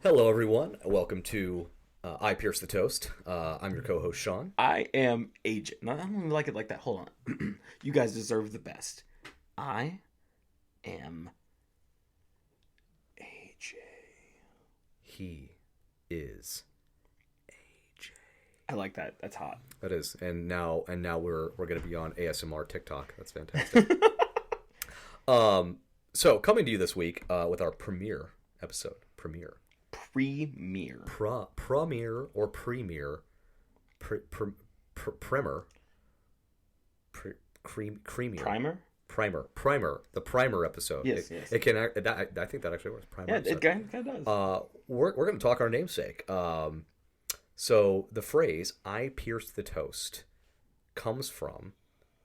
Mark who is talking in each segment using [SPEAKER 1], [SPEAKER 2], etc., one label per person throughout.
[SPEAKER 1] Hello, everyone. Welcome to I Pierce the Toast. I'm your co-host, Sean.
[SPEAKER 2] I am Agent. No, I don't even like it like that. Hold on. You guys deserve the best. I am AJ.
[SPEAKER 1] He is AJ.
[SPEAKER 2] I like that. That's hot.
[SPEAKER 1] That is, and now we're gonna be on ASMR TikTok. That's fantastic. So coming to you this week with our premiere episode. Premiere.
[SPEAKER 2] Premiere.
[SPEAKER 1] Premiere or premiere. Primer. Creamier.
[SPEAKER 2] Primer?
[SPEAKER 1] The primer episode.
[SPEAKER 2] Yes, yes.
[SPEAKER 1] It can. I think that actually works. Primer.
[SPEAKER 2] Yeah,
[SPEAKER 1] episode.
[SPEAKER 2] it kind of does.
[SPEAKER 1] We're going to talk our namesake. So the phrase "I pierced the toast" comes from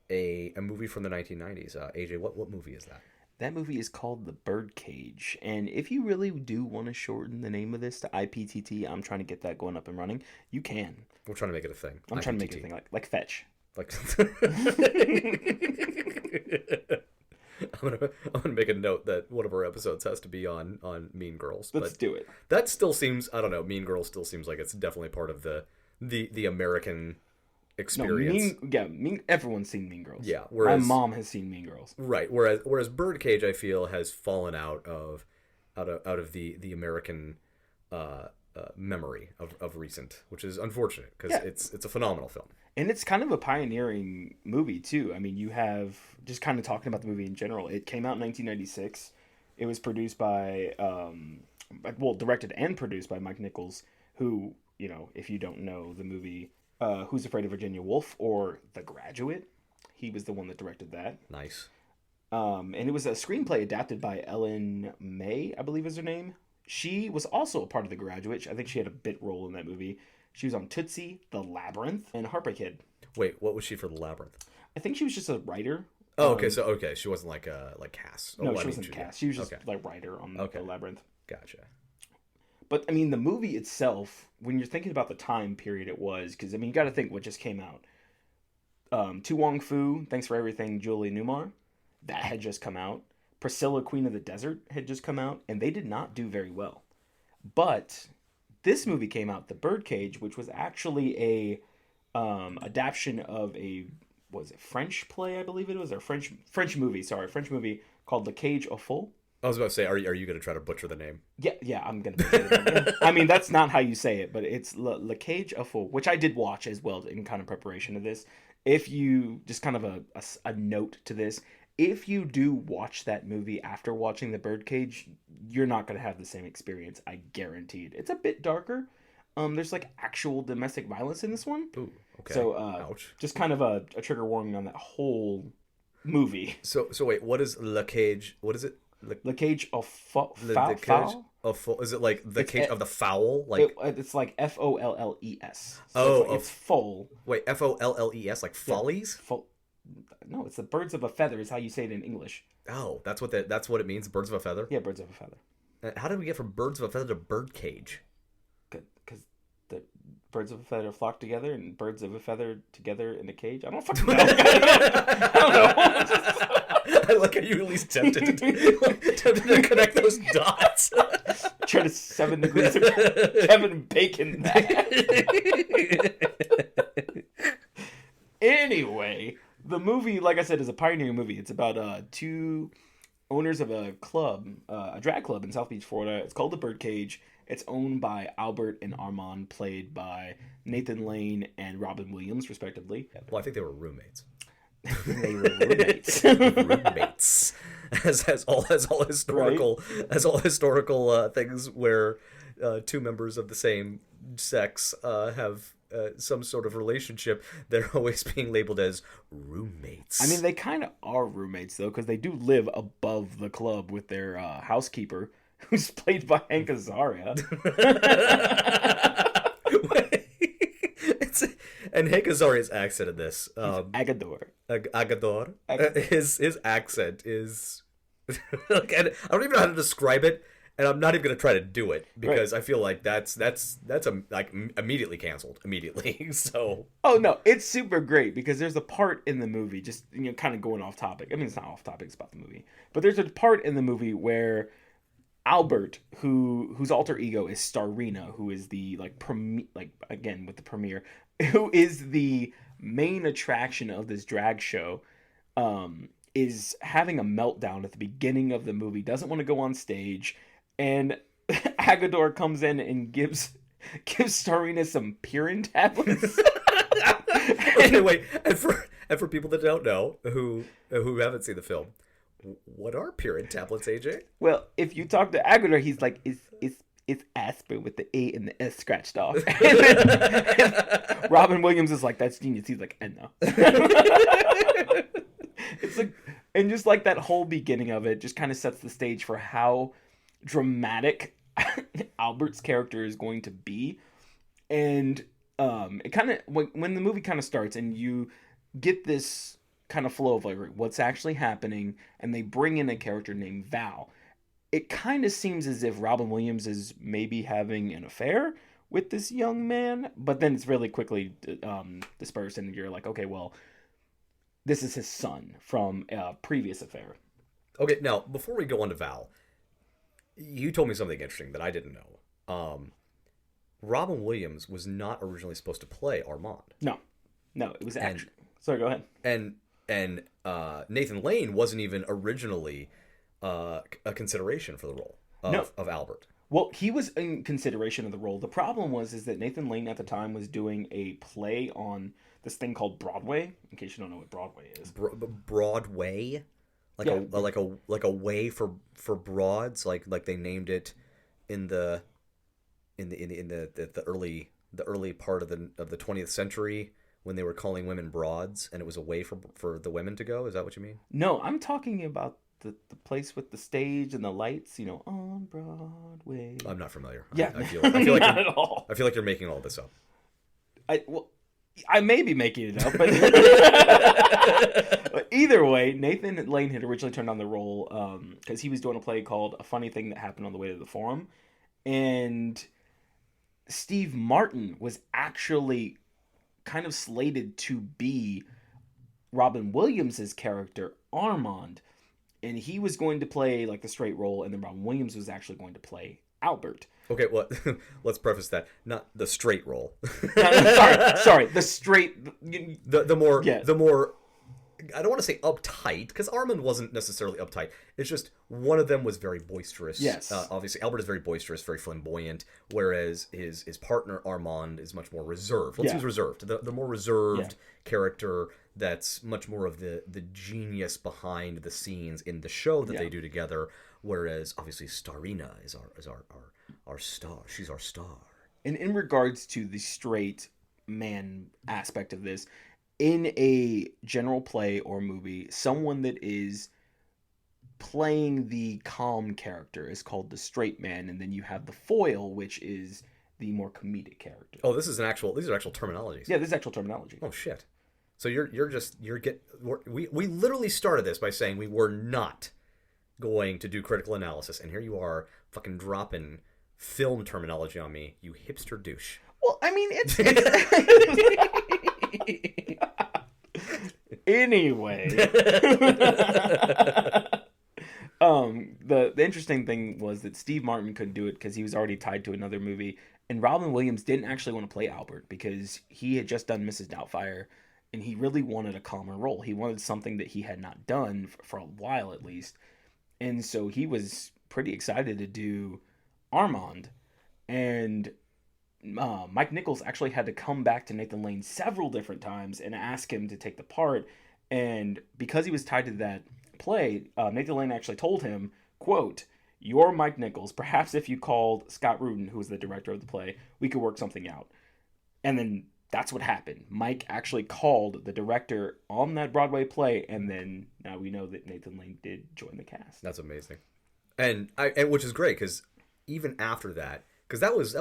[SPEAKER 1] a movie from the 1990s. AJ, what movie is that?
[SPEAKER 2] That movie is called The Birdcage. And if you really do want to shorten the name of this to IPTT, I'm trying to get that going up and running. You can.
[SPEAKER 1] We're trying to make it a thing.
[SPEAKER 2] I'm trying to make it a thing like fetch.
[SPEAKER 1] Like I'm gonna make a note that one of our episodes has to be on Mean Girls.
[SPEAKER 2] Let's do it.
[SPEAKER 1] That still seems, I don't know, Mean Girls still seems like it's definitely part of the American experience.
[SPEAKER 2] Everyone's seen Mean Girls.
[SPEAKER 1] Yeah,
[SPEAKER 2] my mom has seen Mean Girls.
[SPEAKER 1] Right. Whereas Birdcage, I feel, has fallen out of the American memory of recent, which is unfortunate because it's a phenomenal film.
[SPEAKER 2] And it's kind of a pioneering movie, too. I mean, you have, just kind of talking about the movie in general, it came out in 1996. It was produced by, directed and produced by Mike Nichols, who, if you don't know the movie Who's Afraid of Virginia Woolf or The Graduate, he was the one that directed that.
[SPEAKER 1] Nice.
[SPEAKER 2] And it was a screenplay adapted by Ellen May, I believe is her name. She was also a part of The Graduate. I think she had a bit role in that movie. She was on Tootsie, The Labyrinth, and Heartbreak Kid.
[SPEAKER 1] Wait, what was she for The Labyrinth?
[SPEAKER 2] I think she was just a writer.
[SPEAKER 1] Oh, okay. She wasn't like Cass.
[SPEAKER 2] No, she wasn't Cass. She was just like writer on The Labyrinth.
[SPEAKER 1] Gotcha.
[SPEAKER 2] But I mean, the movie itself, when you're thinking about the time period it was, because I mean, you got to think what just came out. Tu Wong Fu, Thanks for Everything, Julie Newmar, that had just come out. Priscilla, Queen of the Desert had just come out, and they did not do very well. But this movie came out, The Birdcage, which was actually a adaptation of a French play, I believe it was, or French movie called Le Cage aux Folles.
[SPEAKER 1] I was about to say, are you going to try to butcher the name?
[SPEAKER 2] Yeah, I'm going to butcher it. I mean, that's not how you say it, but it's Le Cage aux Folles, which I did watch as well in kind of preparation of this. If you, just kind of a note to this, if you do watch that movie after watching The Birdcage, you're not going to have the same experience, I guaranteed. It's a bit darker. There's like actual domestic violence in this one.
[SPEAKER 1] Ooh, okay.
[SPEAKER 2] So,
[SPEAKER 1] ouch.
[SPEAKER 2] Just kind of a trigger warning on that whole movie.
[SPEAKER 1] So wait, what is Le Cage? What is it?
[SPEAKER 2] Le Cage aux Folles?
[SPEAKER 1] Is it like the cage of the fowl? Like
[SPEAKER 2] it's like Folles.
[SPEAKER 1] So
[SPEAKER 2] it's foal.
[SPEAKER 1] Wait, Folles, like follies?
[SPEAKER 2] Yeah, no, it's the birds of a feather is how you say it in English.
[SPEAKER 1] Oh, that's what it means. Birds of a feather.
[SPEAKER 2] Yeah, birds of a feather.
[SPEAKER 1] How did we get from birds of a feather to birdcage?
[SPEAKER 2] Because the birds of a feather flock together, and birds of a feather together in a cage. I don't fucking know. I don't know.
[SPEAKER 1] I like how you at least tempted to connect those dots.
[SPEAKER 2] Try to 7 degrees of Kevin Bacon that. Anyway, the movie, like I said, is a pioneering movie. It's about two owners of a club, a drag club in South Beach, Florida. It's called The Birdcage. It's owned by Albert and Armand, played by Nathan Lane and Robin Williams, respectively.
[SPEAKER 1] Well, I think they were roommates.
[SPEAKER 2] They were roommates.
[SPEAKER 1] Roommates, as all historical things where two members of the same sex have some sort of relationship. They're always being labeled as roommates.
[SPEAKER 2] I mean, they kind of are roommates though, because they do live above the club with their housekeeper, who's played by Hank Azaria.
[SPEAKER 1] And Hank Azaria's accent in this,
[SPEAKER 2] Agador.
[SPEAKER 1] Agador. His accent is like, I don't even know how to describe it, and I'm not even gonna try to do it because I feel like that's like immediately canceled immediately. So
[SPEAKER 2] oh no, it's super great because there's a part in the movie, just kind of going off topic. I mean, it's not off topic; it's about the movie. But there's a part in the movie where Albert, whose alter ego is Starina, who is the again with the premiere, who is the main attraction of this drag show, is having a meltdown at the beginning of the movie. Doesn't want to go on stage, and Agador comes in and gives Starina some Pirin tablets.
[SPEAKER 1] Okay, wait. And for people that don't know, who haven't seen the film, what are Pirin tablets, AJ?
[SPEAKER 2] Well, if you talk to Agador, he's like, it's aspirin with the A and the S scratched off. And Robin Williams is like, that's genius. He's like, no. It's like, and just like that whole beginning of it just kind of sets the stage for how dramatic Albert's character is going to be. And it kind of, when the movie kind of starts and you get this kind of flow of like what's actually happening, and they bring in a character named Val, it kind of seems as if Robin Williams is maybe having an affair with this young man, but then it's really quickly dispersed, and you're like, okay, well, this is his son from a previous affair.
[SPEAKER 1] Okay, now, before we go on to Val, you told me something interesting that I didn't know. Robin Williams was not originally supposed to play Armand.
[SPEAKER 2] No, it was actually... Sorry, go ahead.
[SPEAKER 1] And Nathan Lane wasn't even originally a consideration for the role of Albert.
[SPEAKER 2] Well, he was in consideration of the role. The problem is that Nathan Lane at the time was doing a play on this thing called Broadway. In case you don't know what Broadway is,
[SPEAKER 1] Broadway, like a way for broads, like they named it in the early part of the 20th century when they were calling women broads, and it was a way for the women to go. Is that what you mean?
[SPEAKER 2] No, I'm talking about the place with the stage and the lights, on Broadway.
[SPEAKER 1] I'm not familiar.
[SPEAKER 2] Yeah,
[SPEAKER 1] I feel like
[SPEAKER 2] not at all.
[SPEAKER 1] I feel like you're making all this up.
[SPEAKER 2] I may be making it up, but, but either way, Nathan Lane had originally turned on the role because he was doing a play called A Funny Thing That Happened on the Way to the Forum, and Steve Martin was actually kind of slated to be Robin Williams' character Armand, and he was going to play like the straight role, and then Robin Williams was actually going to play Albert.
[SPEAKER 1] Okay, well, let's preface that. Not the straight role.
[SPEAKER 2] Sorry, the straight...
[SPEAKER 1] The more... I don't want to say uptight, because Armand wasn't necessarily uptight. It's just one of them was very boisterous.
[SPEAKER 2] Yes.
[SPEAKER 1] Obviously, Albert is very boisterous, very flamboyant, whereas his partner, Armand, is much more reserved. Let's use reserved. The more reserved character that's much more of the genius behind the scenes in the show that they do together, whereas, obviously, Starina is our star. She's our star.
[SPEAKER 2] And in regards to the straight man aspect of this, in a general play or movie, someone that is playing the calm character is called the straight man, and then you have the foil, which is the more comedic character.
[SPEAKER 1] Oh, these are actual terminologies.
[SPEAKER 2] Yeah, this is actual terminology.
[SPEAKER 1] Oh shit. So we literally started this by saying we were not going to do critical analysis, and here you are fucking dropping film terminology on me, you hipster douche.
[SPEAKER 2] Well, I mean, it's anyway. The interesting thing was that Steve Martin couldn't do it because he was already tied to another movie, and Robin Williams didn't actually want to play Albert because he had just done Mrs. Doubtfire, and he really wanted a calmer role. He wanted something that he had not done for a while at least, and so he was pretty excited to do Armand, and Mike Nichols actually had to come back to Nathan Lane several different times and ask him to take the part, and because he was tied to that play, Nathan Lane actually told him, quote, "You're Mike Nichols. Perhaps if you called Scott Rudin, who was the director of the play, we could work something out." And then that's what happened. Mike actually called the director on that Broadway play, and then now we know that Nathan Lane did join the cast.
[SPEAKER 1] That's amazing, and which is great because even after that, because that was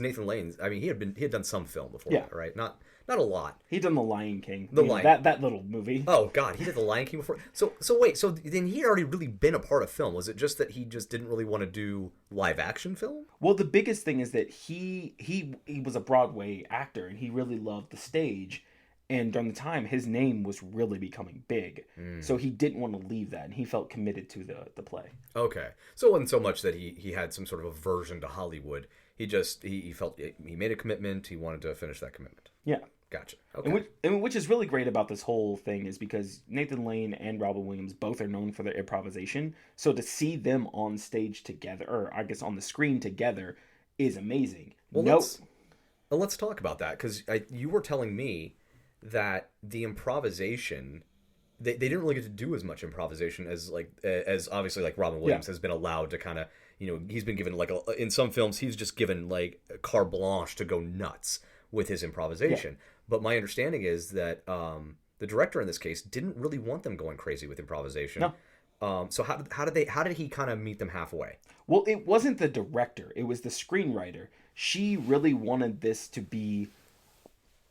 [SPEAKER 1] Nathan Lane's. I mean, he had done some film before that, right? Not a lot.
[SPEAKER 2] He'd done The Lion King.
[SPEAKER 1] Lion.
[SPEAKER 2] That little movie.
[SPEAKER 1] Oh God, he did The Lion King before. So wait, so then he had already really been a part of film. Was it just that he just didn't really want to do live action film?
[SPEAKER 2] Well, the biggest thing is that he was a Broadway actor and he really loved the stage, And during the time, his name was really becoming big. So he didn't want to leave that, and he felt committed to the play.
[SPEAKER 1] Okay. So it wasn't so much that he had some sort of aversion to Hollywood. He just, he felt, he made a commitment. He wanted to finish that commitment.
[SPEAKER 2] Yeah.
[SPEAKER 1] Gotcha. Okay.
[SPEAKER 2] And which is really great about this whole thing is because Nathan Lane and Robin Williams both are known for their improvisation. So to see them on stage together, or I guess on the screen together, is amazing.
[SPEAKER 1] Well, let's talk about that, because you were telling me that the improvisation, they didn't really get to do as much improvisation as obviously like Robin Williams has been allowed to kind of, he's been given like in some films he's just given like carte blanche to go nuts with his improvisation. Yeah. But my understanding is that the director in this case didn't really want them going crazy with improvisation. No. So how did he kind of meet them halfway?
[SPEAKER 2] Well, it wasn't the director; it was the screenwriter. She really wanted this to be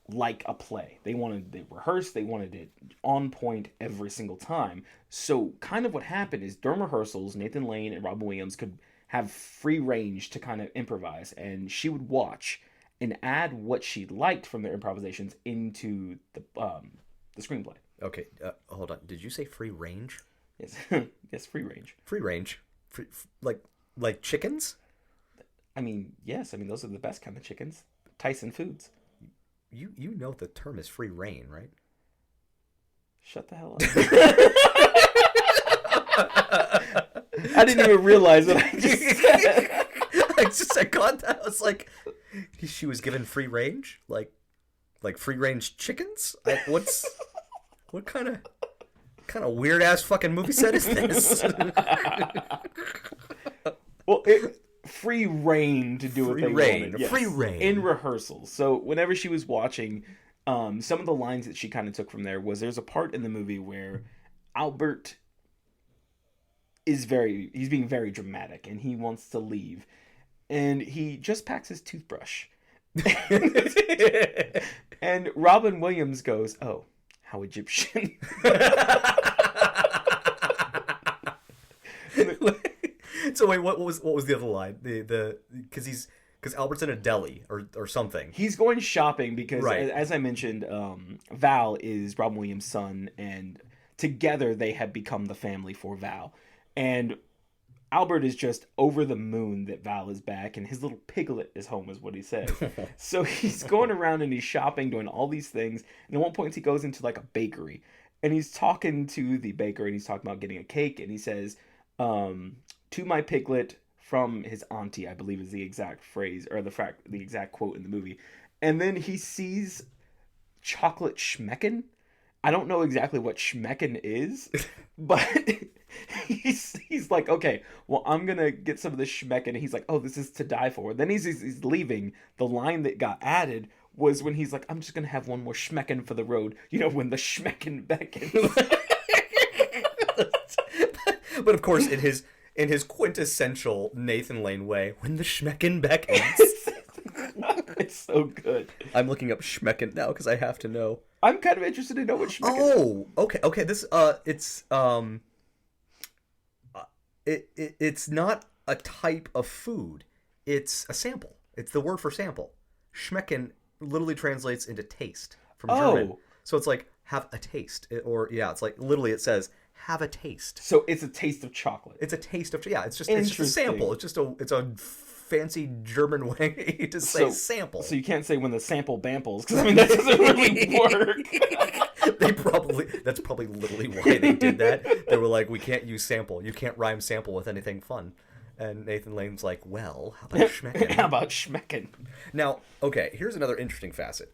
[SPEAKER 2] like a play. They rehearsed, they wanted it on point every single time. So kind of what happened is during rehearsals, Nathan Lane and Robin Williams could have free range to kind of improvise, and she would watch and add what she liked from their improvisations into the screenplay.
[SPEAKER 1] Okay, hold on. Did you say free range?
[SPEAKER 2] Yes, yes, free range.
[SPEAKER 1] Free range, like chickens.
[SPEAKER 2] I mean, yes. I mean, those are the best kind of chickens. Tyson Foods.
[SPEAKER 1] You know the term is free reign, right?
[SPEAKER 2] Shut the hell up. I didn't even realize what I just said.
[SPEAKER 1] I got that. I was like, she was given free range? Like free range chickens? What kind of weird ass fucking movie set is this?
[SPEAKER 2] Well, free reign to do what they wanted. Yes.
[SPEAKER 1] Free reign.
[SPEAKER 2] In rehearsals. So whenever she was watching, some of the lines that she kind of took from there was there's a part in the movie where Albert he's being very dramatic and he wants to leave. And he just packs his toothbrush. And Robin Williams goes, "Oh, how Egyptian."
[SPEAKER 1] So wait, what was the other line? Because Albert's in a deli or something.
[SPEAKER 2] He's going shopping because,
[SPEAKER 1] right.
[SPEAKER 2] as I mentioned, Val is Robin Williams' son, and together they have become the family for Val. And Albert is just over the moon that Val is back, and his little piglet is home, is what he says. So he's going around and he's shopping, doing all these things. And at one point he goes into like a bakery, and he's talking to the baker, and he's talking about getting a cake, and he says, "To my piglet," from his auntie, I believe is the exact phrase, or the exact quote in the movie. And then he sees chocolate schmecken. I don't know exactly what schmecken is, but he's like, okay, well, I'm going to get some of this schmecken. And he's like, oh, this is to die for. Then he's leaving. The line that got added was when he's like, I'm just going to have one more schmecken for the road. When the schmecken beckons.
[SPEAKER 1] But of course, in his quintessential Nathan Lane way, when the schmecken beckons.
[SPEAKER 2] It's so good.
[SPEAKER 1] I'm looking up schmecken now because I have to know.
[SPEAKER 2] I'm kind of interested to know what schmecken is.
[SPEAKER 1] Oh, okay. This it's not a type of food. It's a sample. It's the word for sample. Schmecken literally translates into taste from German. So it's like have a taste, it's like literally it says have a taste.
[SPEAKER 2] So it's a taste of chocolate.
[SPEAKER 1] It's a taste of it's just a sample. It's a fancy German way to say sample.
[SPEAKER 2] So you can't say when the sample bamples, because that doesn't really work.
[SPEAKER 1] That's probably literally why they did that. They were like, we can't use sample. You can't rhyme sample with anything fun. And Nathan Lane's like, well, how about schmecken?
[SPEAKER 2] How about schmecken?
[SPEAKER 1] Now, okay, here's another interesting facet.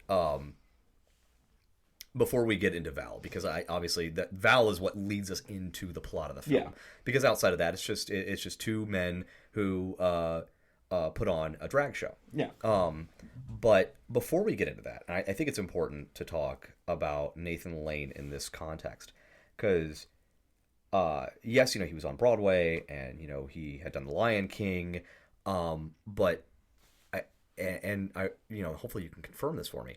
[SPEAKER 1] Before we get into Val, because obviously that Val is what leads us into the plot of the film. Yeah. Because outside of that, it's just two men who put on a drag show.
[SPEAKER 2] Yeah.
[SPEAKER 1] But before we get into that, I think it's important to talk about Nathan Lane in this context, because yes, he was on Broadway, and he had done The Lion King, but I hopefully you can confirm this for me.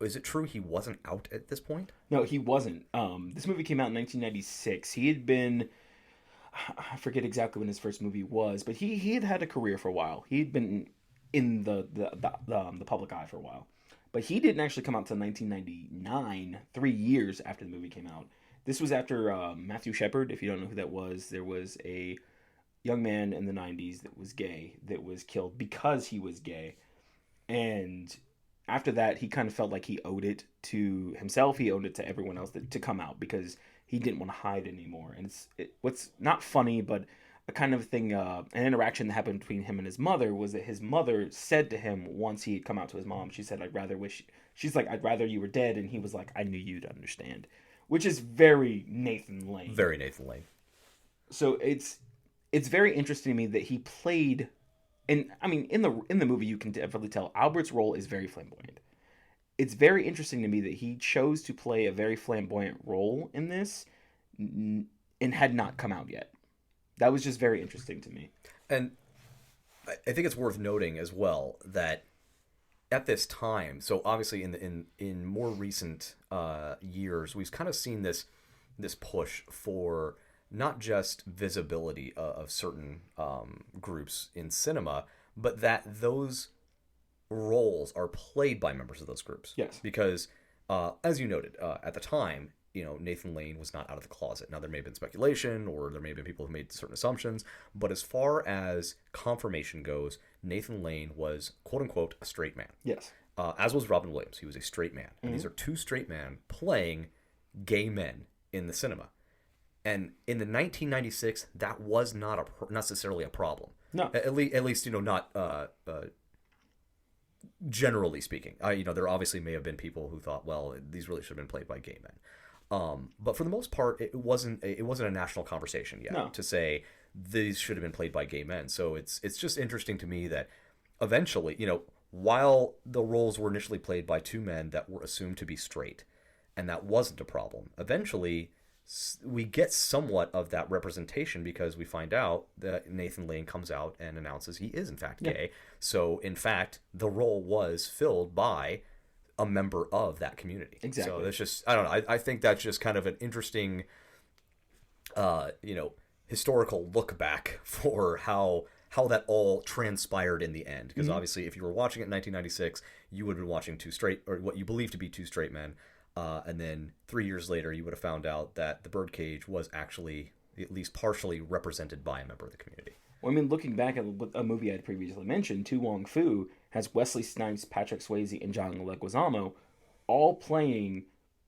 [SPEAKER 1] Is it true he wasn't out at this point?
[SPEAKER 2] No, he wasn't. This movie came out in 1996. He had been, I forget exactly when his first movie was, but he had a career for a while. He had been in the public eye for a while. But he didn't actually come out until 1999, 3 years after the movie came out. This was after Matthew Shepard. If you don't know who that was, there was a young man in the 90s that was gay that was killed because he was gay. And after that, he kind of felt like he owed it to himself. He owed it to everyone else to come out because he didn't want to hide anymore. And what's not funny, but a kind of thing, an interaction that happened between him and his mother was that his mother said to him once he had come out to his mom, she said, she's like, I'd rather you were dead. And he was like, I knew you'd understand, which is very Nathan Lane.
[SPEAKER 1] Very Nathan Lane.
[SPEAKER 2] So it's very interesting to me that he played, and I mean, in the movie, you can definitely tell Albert's role is very flamboyant. It's very interesting to me that he chose to play a very flamboyant role in this and had not come out yet. That was just very interesting to me.
[SPEAKER 1] And I think it's worth noting as well that at this time, so obviously in more recent years, we've kind of seen this push for not just visibility of certain groups in cinema, but that those roles are played by members of those groups.
[SPEAKER 2] Yes.
[SPEAKER 1] Because, as you noted, at the time, Nathan Lane was not out of the closet. Now, there may have been speculation, or there may have been people who made certain assumptions, but as far as confirmation goes, Nathan Lane was, quote-unquote, a straight man.
[SPEAKER 2] Yes.
[SPEAKER 1] As was Robin Williams. He was a straight man. And these are two straight men playing gay men in the cinema. And in the 1996, that was not necessarily a problem.
[SPEAKER 2] No.
[SPEAKER 1] At least not generally speaking. There obviously may have been people who thought, well, these really should have been played by gay men. But for the most part, it wasn't a national conversation yet to say these should have been played by gay men. So it's just interesting to me that eventually, while the roles were initially played by two men that were assumed to be straight, and that wasn't a problem, eventually we get somewhat of that representation because we find out that Nathan Lane comes out and announces he is in fact gay. So in fact, the role was filled by a member of that community.
[SPEAKER 2] Exactly.
[SPEAKER 1] So that's just, I don't know. I think that's just kind of an interesting, historical look back for how that all transpired in the end. Because obviously, if you were watching it in 1996, you would have been watching what you believe to be two straight men. And then 3 years later, you would have found out that the Birdcage was actually at least partially represented by a member of the community.
[SPEAKER 2] Well, I mean, looking back at a movie I had previously mentioned, To Wong Foo has Wesley Snipes, Patrick Swayze, and John Leguizamo all playing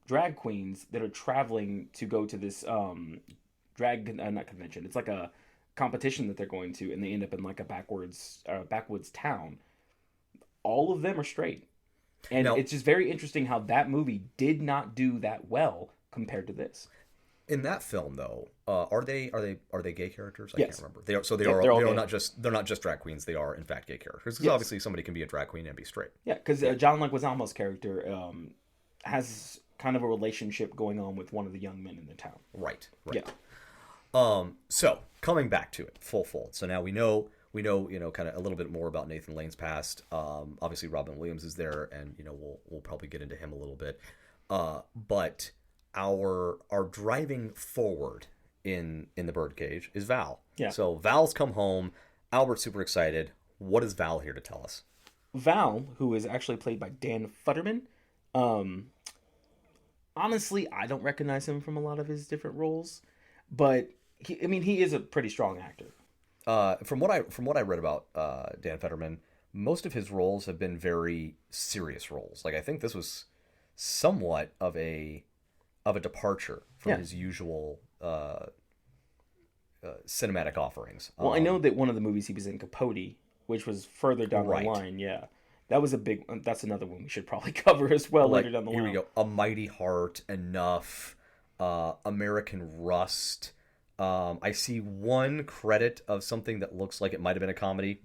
[SPEAKER 2] drag queens that are traveling to go to this not convention. It's like a competition that they're going to, and they end up in like a backwoods town. All of them are straight. And it's just very interesting how that movie did not do that well compared to this.
[SPEAKER 1] In that film, though, are they gay characters? I
[SPEAKER 2] Yes.
[SPEAKER 1] can't remember. They're not just drag queens. They are in fact gay characters. Because obviously somebody can be a drag queen and be straight.
[SPEAKER 2] Yeah, because John Leguizamo's character has kind of a relationship going on with one of the young men in the town.
[SPEAKER 1] Right.
[SPEAKER 2] Yeah.
[SPEAKER 1] So coming back to it, full fold. So now we know, kind of a little bit more about Nathan Lane's past. Obviously, Robin Williams is there, and we'll probably get into him a little bit. But our driving forward in the Birdcage is Val.
[SPEAKER 2] Yeah.
[SPEAKER 1] So Val's come home. Albert's super excited. What is Val here to tell us?
[SPEAKER 2] Val, who is actually played by Dan Futterman. Honestly, I don't recognize him from a lot of his different roles, but he is a pretty strong actor.
[SPEAKER 1] From what I read about Dan Fetterman, most of his roles have been very serious roles. Like I think this was somewhat of a departure from his usual cinematic offerings.
[SPEAKER 2] Well, I know that one of the movies he was in, Capote, which was further down the line. Yeah, that was a big. That's another one we should probably cover as well later down the line.
[SPEAKER 1] Here we go. A Mighty Heart, Enough, American Rust. I see one credit of something that looks like it might have been a comedy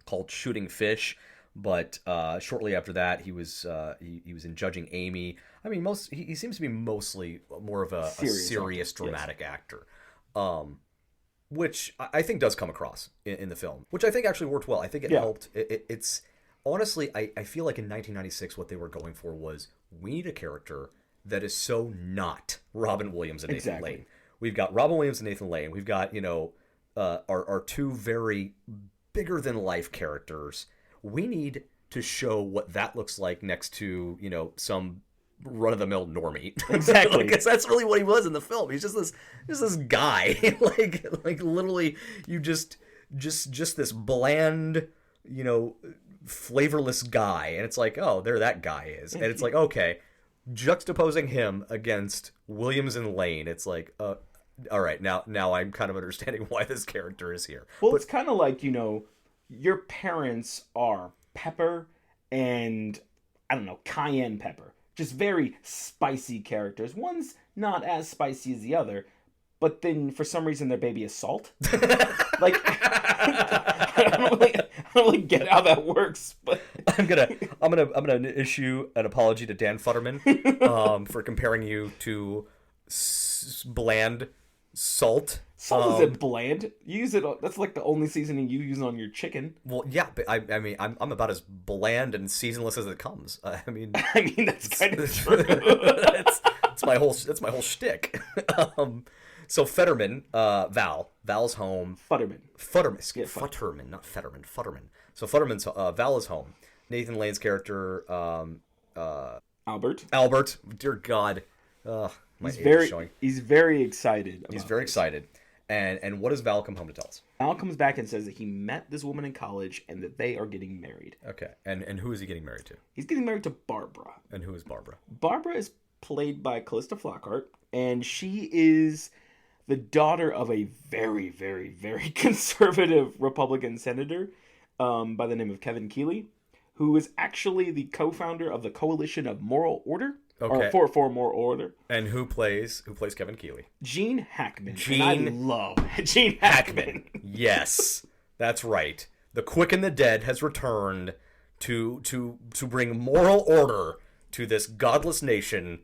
[SPEAKER 1] called Shooting Fish, but shortly after that he was in Judging Amy. I mean, he seems to be mostly more of a serious dramatic actor, which I think does come across in the film, which I think actually worked well. I think it helped. It's honestly, I feel like in 1996 what they were going for was we need a character that is so not Robin Williams and Nathan Lane. We've got Robin Williams and Nathan Lane. We've got, our two very bigger than life characters. We need to show what that looks like next to, you know, some run-of-the-mill normie.
[SPEAKER 2] Exactly.
[SPEAKER 1] Because that's really what he was in the film. He's just this guy. like literally, you just this bland, you know, flavorless guy, and it's like, oh, there that guy is, and it's like, okay, juxtaposing him against Williams and Lane, it's like, all right, now I'm kind of understanding why this character is here.
[SPEAKER 2] Well, it's kind of like, you know, your parents are pepper and, I don't know, cayenne pepper. Just very spicy characters. One's not as spicy as the other, but then for some reason their baby is salt. Like, I don't really get how that works. But
[SPEAKER 1] I'm gonna issue an apology to Dan Futterman for comparing you to bland salt.
[SPEAKER 2] Salt isn't bland. You use it. That's like the only seasoning you use on your chicken.
[SPEAKER 1] Well, yeah, but I mean, I'm about as bland and seasonless as it comes. I mean,
[SPEAKER 2] that's kind of true.
[SPEAKER 1] that's my whole shtick. So Fetterman, Val's home.
[SPEAKER 2] Futterman,
[SPEAKER 1] yeah, Futterman, not Fetterman. Futterman. So Futterman's Val is home. Nathan Lane's character,
[SPEAKER 2] Albert.
[SPEAKER 1] Dear God,
[SPEAKER 2] He's very excited.
[SPEAKER 1] He's very excited. And what does Val come home to tell us?
[SPEAKER 2] Val comes back and says that he met this woman in college and that they are getting married.
[SPEAKER 1] Okay. And who is he getting married to?
[SPEAKER 2] He's getting married to Barbara.
[SPEAKER 1] And who is Barbara?
[SPEAKER 2] Barbara is played by Callista Flockhart, and she is the daughter of a very, very, very conservative Republican senator by the name of Kevin Keeley, who is actually the co-founder of the Coalition of Moral Order.
[SPEAKER 1] Okay.
[SPEAKER 2] Or for Moral Order.
[SPEAKER 1] And who plays Kevin Keeley?
[SPEAKER 2] Gene Hackman. And I love Gene Hackman.
[SPEAKER 1] Yes, that's right. The quick and the dead has returned to bring moral order to this godless nation,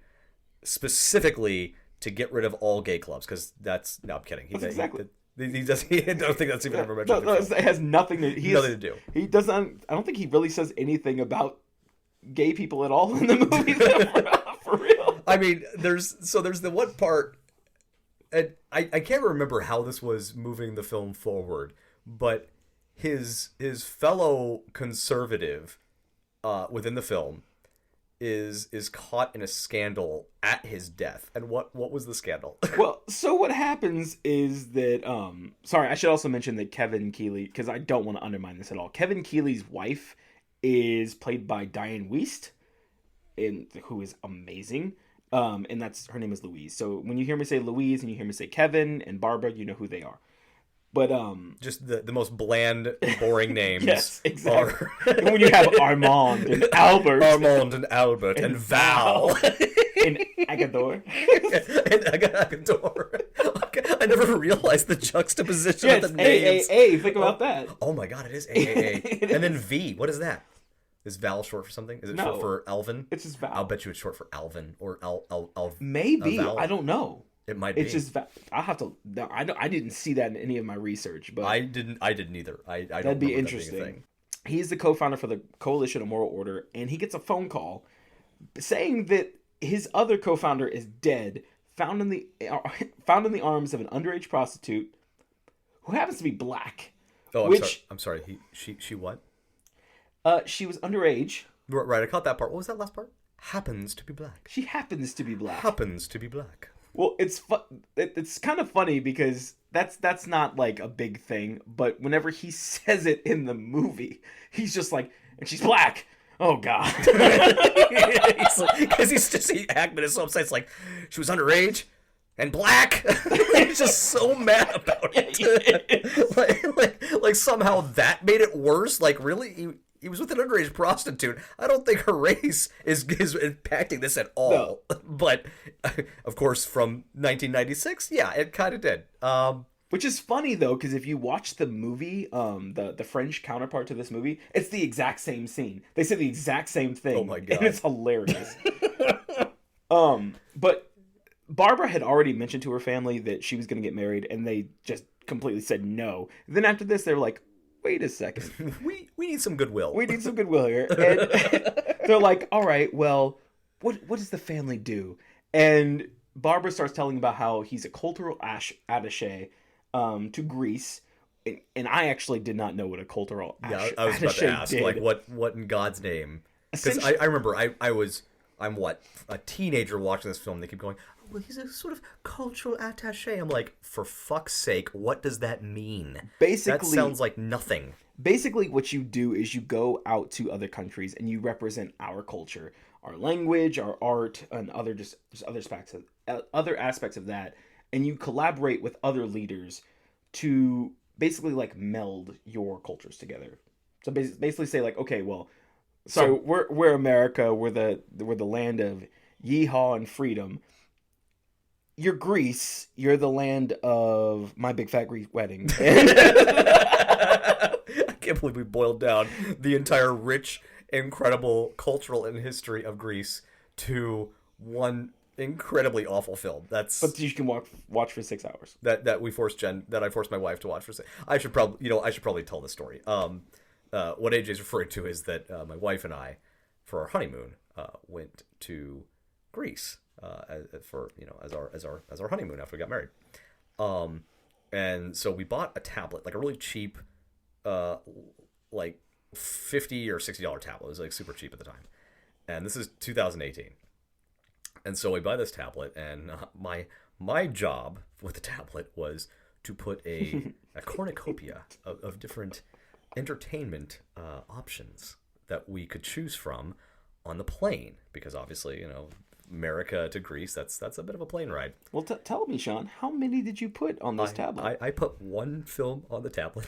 [SPEAKER 1] specifically to get rid of all gay clubs. Because no, I'm kidding.
[SPEAKER 2] That's exactly.
[SPEAKER 1] He doesn't. I don't think that's even ever mentioned.
[SPEAKER 2] No, it has nothing to.
[SPEAKER 1] Nothing to do.
[SPEAKER 2] He doesn't. I don't think he really says anything about gay people at all in the movie. For real.
[SPEAKER 1] I mean, there's the one part, and I can't remember how this was moving the film forward, but his fellow conservative within the film is caught in a scandal at his death. And what was the scandal?
[SPEAKER 2] Well, so what happens is that sorry, I should also mention that Kevin Keeley, because I don't want to undermine this at all. Kevin Keeley's wife is played by Diane Wiest, who is amazing. And her name is Louise. So when you hear me say Louise and you hear me say Kevin and Barbara, you know who they are. But
[SPEAKER 1] just the most bland, boring names.
[SPEAKER 2] Yes, exactly. And when you have Armand and Albert,
[SPEAKER 1] and Val,
[SPEAKER 2] and Agador,
[SPEAKER 1] I never realized the juxtaposition of the names.
[SPEAKER 2] AAA. Think about that.
[SPEAKER 1] Oh my God, it is AAA. And then V. What is that? Is Val short for something? Is it short for Alvin?
[SPEAKER 2] It's just Val.
[SPEAKER 1] I'll bet you it's short for Alvin or Al.
[SPEAKER 2] Maybe. I don't know.
[SPEAKER 1] It might be.
[SPEAKER 2] It's just I'll have to. I didn't see that in any of my research, but
[SPEAKER 1] I didn't either. I don't.
[SPEAKER 2] That'd be interesting.
[SPEAKER 1] That
[SPEAKER 2] He's the co-founder for the Coalition of Moral Order, and he gets a phone call saying that his other co-founder is dead, found in the arms of an underage prostitute who happens to be black.
[SPEAKER 1] Oh, I'm sorry. She what?
[SPEAKER 2] She was underage.
[SPEAKER 1] Right, I caught that part. What was that last part? Happens to be black.
[SPEAKER 2] She happens to be black.
[SPEAKER 1] Happens to be black.
[SPEAKER 2] Well, it's kind of funny because that's not like a big thing, but whenever he says it in the movie, he's just like, and she's black. Oh God.
[SPEAKER 1] Because Hackman is so upset. It's like, she was underage and black. He's just so mad about it. like somehow that made it worse. Like, really? He was with an underage prostitute. I don't think her race is impacting this at all. No. But, of course, from 1996, yeah, it kind of did.
[SPEAKER 2] Which is funny, though, because if you watch the movie, the French counterpart to this movie, it's the exact same scene. They say the exact same thing.
[SPEAKER 1] Oh, my God.
[SPEAKER 2] And it's hilarious. But Barbara had already mentioned to her family that she was going to get married, and they just completely said no. Then after this, they were like, wait a second.
[SPEAKER 1] We need some goodwill.
[SPEAKER 2] We need some goodwill here. And they're like, all right, well, what does the family do? And Barbara starts telling about how he's a cultural attaché to Greece, and I actually did not know what a cultural
[SPEAKER 1] Yeah, I was about to ask,
[SPEAKER 2] did.
[SPEAKER 1] like, what in God's name? Because I remember I'm what, a teenager watching this film. They keep going, oh, well, he's a sort of cultural attaché. I'm like, for fuck's sake, what does that mean?
[SPEAKER 2] Basically,
[SPEAKER 1] that sounds like nothing.
[SPEAKER 2] Basically, what you do is you go out to other countries and you represent our culture, our language, our art, and just other aspects of that, and you collaborate with other leaders to basically like meld your cultures together. So basically say like, okay, well, so we're America, we're the land of yeehaw and freedom. You're Greece, you're the land of my big fat Greek wedding.
[SPEAKER 1] I can't believe we boiled down the entire rich, incredible cultural and history of Greece to one incredibly awful film.
[SPEAKER 2] But you can watch for 6 hours.
[SPEAKER 1] That I forced my wife to watch for 6. I should probably tell the story. What AJ's referring to is that my wife and I, for our honeymoon, went to Greece as our honeymoon after we got married. And so we bought a tablet, like a really cheap, like $50 or $60 tablet. It was like super cheap at the time. And this is 2018. And so we buy this tablet, and my job with the tablet was to put a cornucopia of different entertainment options that we could choose from on the plane, because obviously, America to Greece, that's a bit of a plane ride.
[SPEAKER 2] Well, tell me, Sean, how many did you put on this tablet?
[SPEAKER 1] I put one film on the tablet.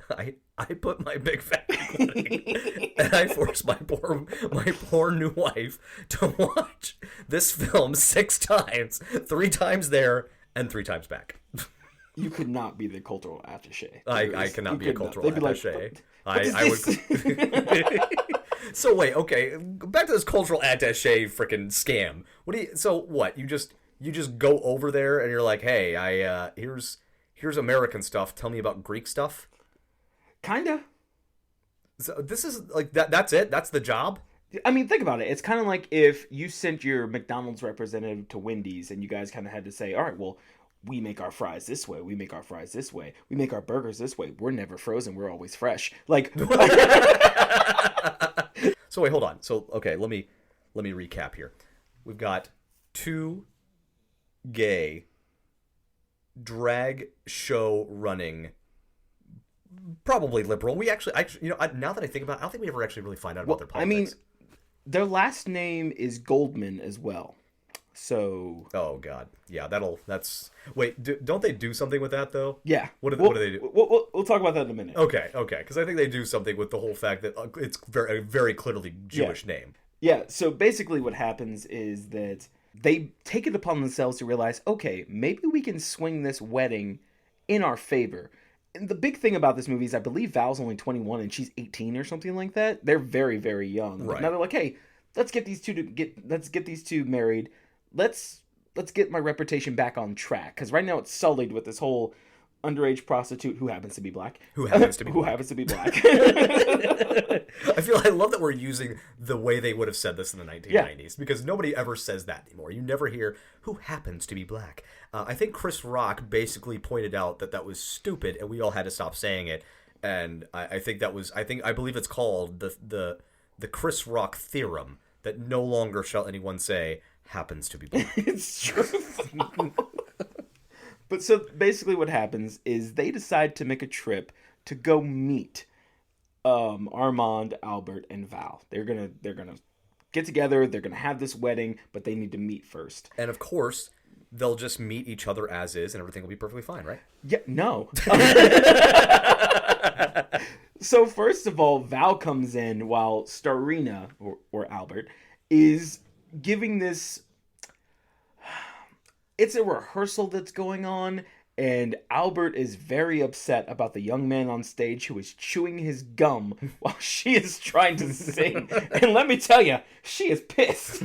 [SPEAKER 1] I put my big fat wedding, and I forced my poor new wife to watch this film 6 times, 3 times there and 3 times back.
[SPEAKER 2] You could not be the cultural attaché.
[SPEAKER 1] I cannot be a cultural attaché.
[SPEAKER 2] Like,
[SPEAKER 1] So wait, okay, back to this cultural attaché freaking scam. What? You just go over there and you're like, hey, here's American stuff. Tell me about Greek stuff.
[SPEAKER 2] Kinda.
[SPEAKER 1] So this is like that's it. That's the job.
[SPEAKER 2] I mean, think about it. It's kind of like if you sent your McDonald's representative to Wendy's and you guys kind of had to say, all right, well, we make our fries this way. We make our fries this way. We make our burgers this way. We're never frozen. We're always fresh. Like.
[SPEAKER 1] So wait, hold on. So okay, let me recap here. We've got 2 gay drag show running, probably liberal. We actually, now that I think about it, I don't think we ever actually really find out about their politics.
[SPEAKER 2] I mean, their last name is Goldman as well. So.
[SPEAKER 1] Oh God, yeah. Don't they do something with that though?
[SPEAKER 2] Yeah.
[SPEAKER 1] What do they do?
[SPEAKER 2] We'll talk about that in a minute.
[SPEAKER 1] Okay. Because I think they do something with the whole fact that it's very, very clearly Jewish name.
[SPEAKER 2] Yeah. So basically, what happens is that they take it upon themselves to realize, okay, maybe we can swing this wedding in our favor. And the big thing about this movie is, I believe Val's only 21 and she's 18 or something like that. They're very, very young.
[SPEAKER 1] Right.
[SPEAKER 2] Now they're like, hey, let's get these two married. Let's get my reputation back on track, because right now it's sullied with this whole underage prostitute who happens to be black.
[SPEAKER 1] Who
[SPEAKER 2] I
[SPEAKER 1] love that we're using the way they would have said this in the 1990s, because nobody ever says that anymore. You never hear who happens to be black. I think Chris Rock basically pointed out that was stupid, and we all had to stop saying it. And I believe it's called the Chris Rock theorem, that no longer shall anyone say happens to be black.
[SPEAKER 2] It's true. But so basically what happens is they decide to make a trip to go meet Armand, Albert, and Val. They're gonna get together, they're gonna have this wedding, but they need to meet first.
[SPEAKER 1] And of course, they'll just meet each other as is and everything will be perfectly fine, right?
[SPEAKER 2] Yeah, no. So first of all, Val comes in while Starina, or Albert, is giving this. It's a rehearsal that's going on, and Albert is very upset about the young man on stage who is chewing his gum while she is trying to sing. And let me tell you, she is pissed.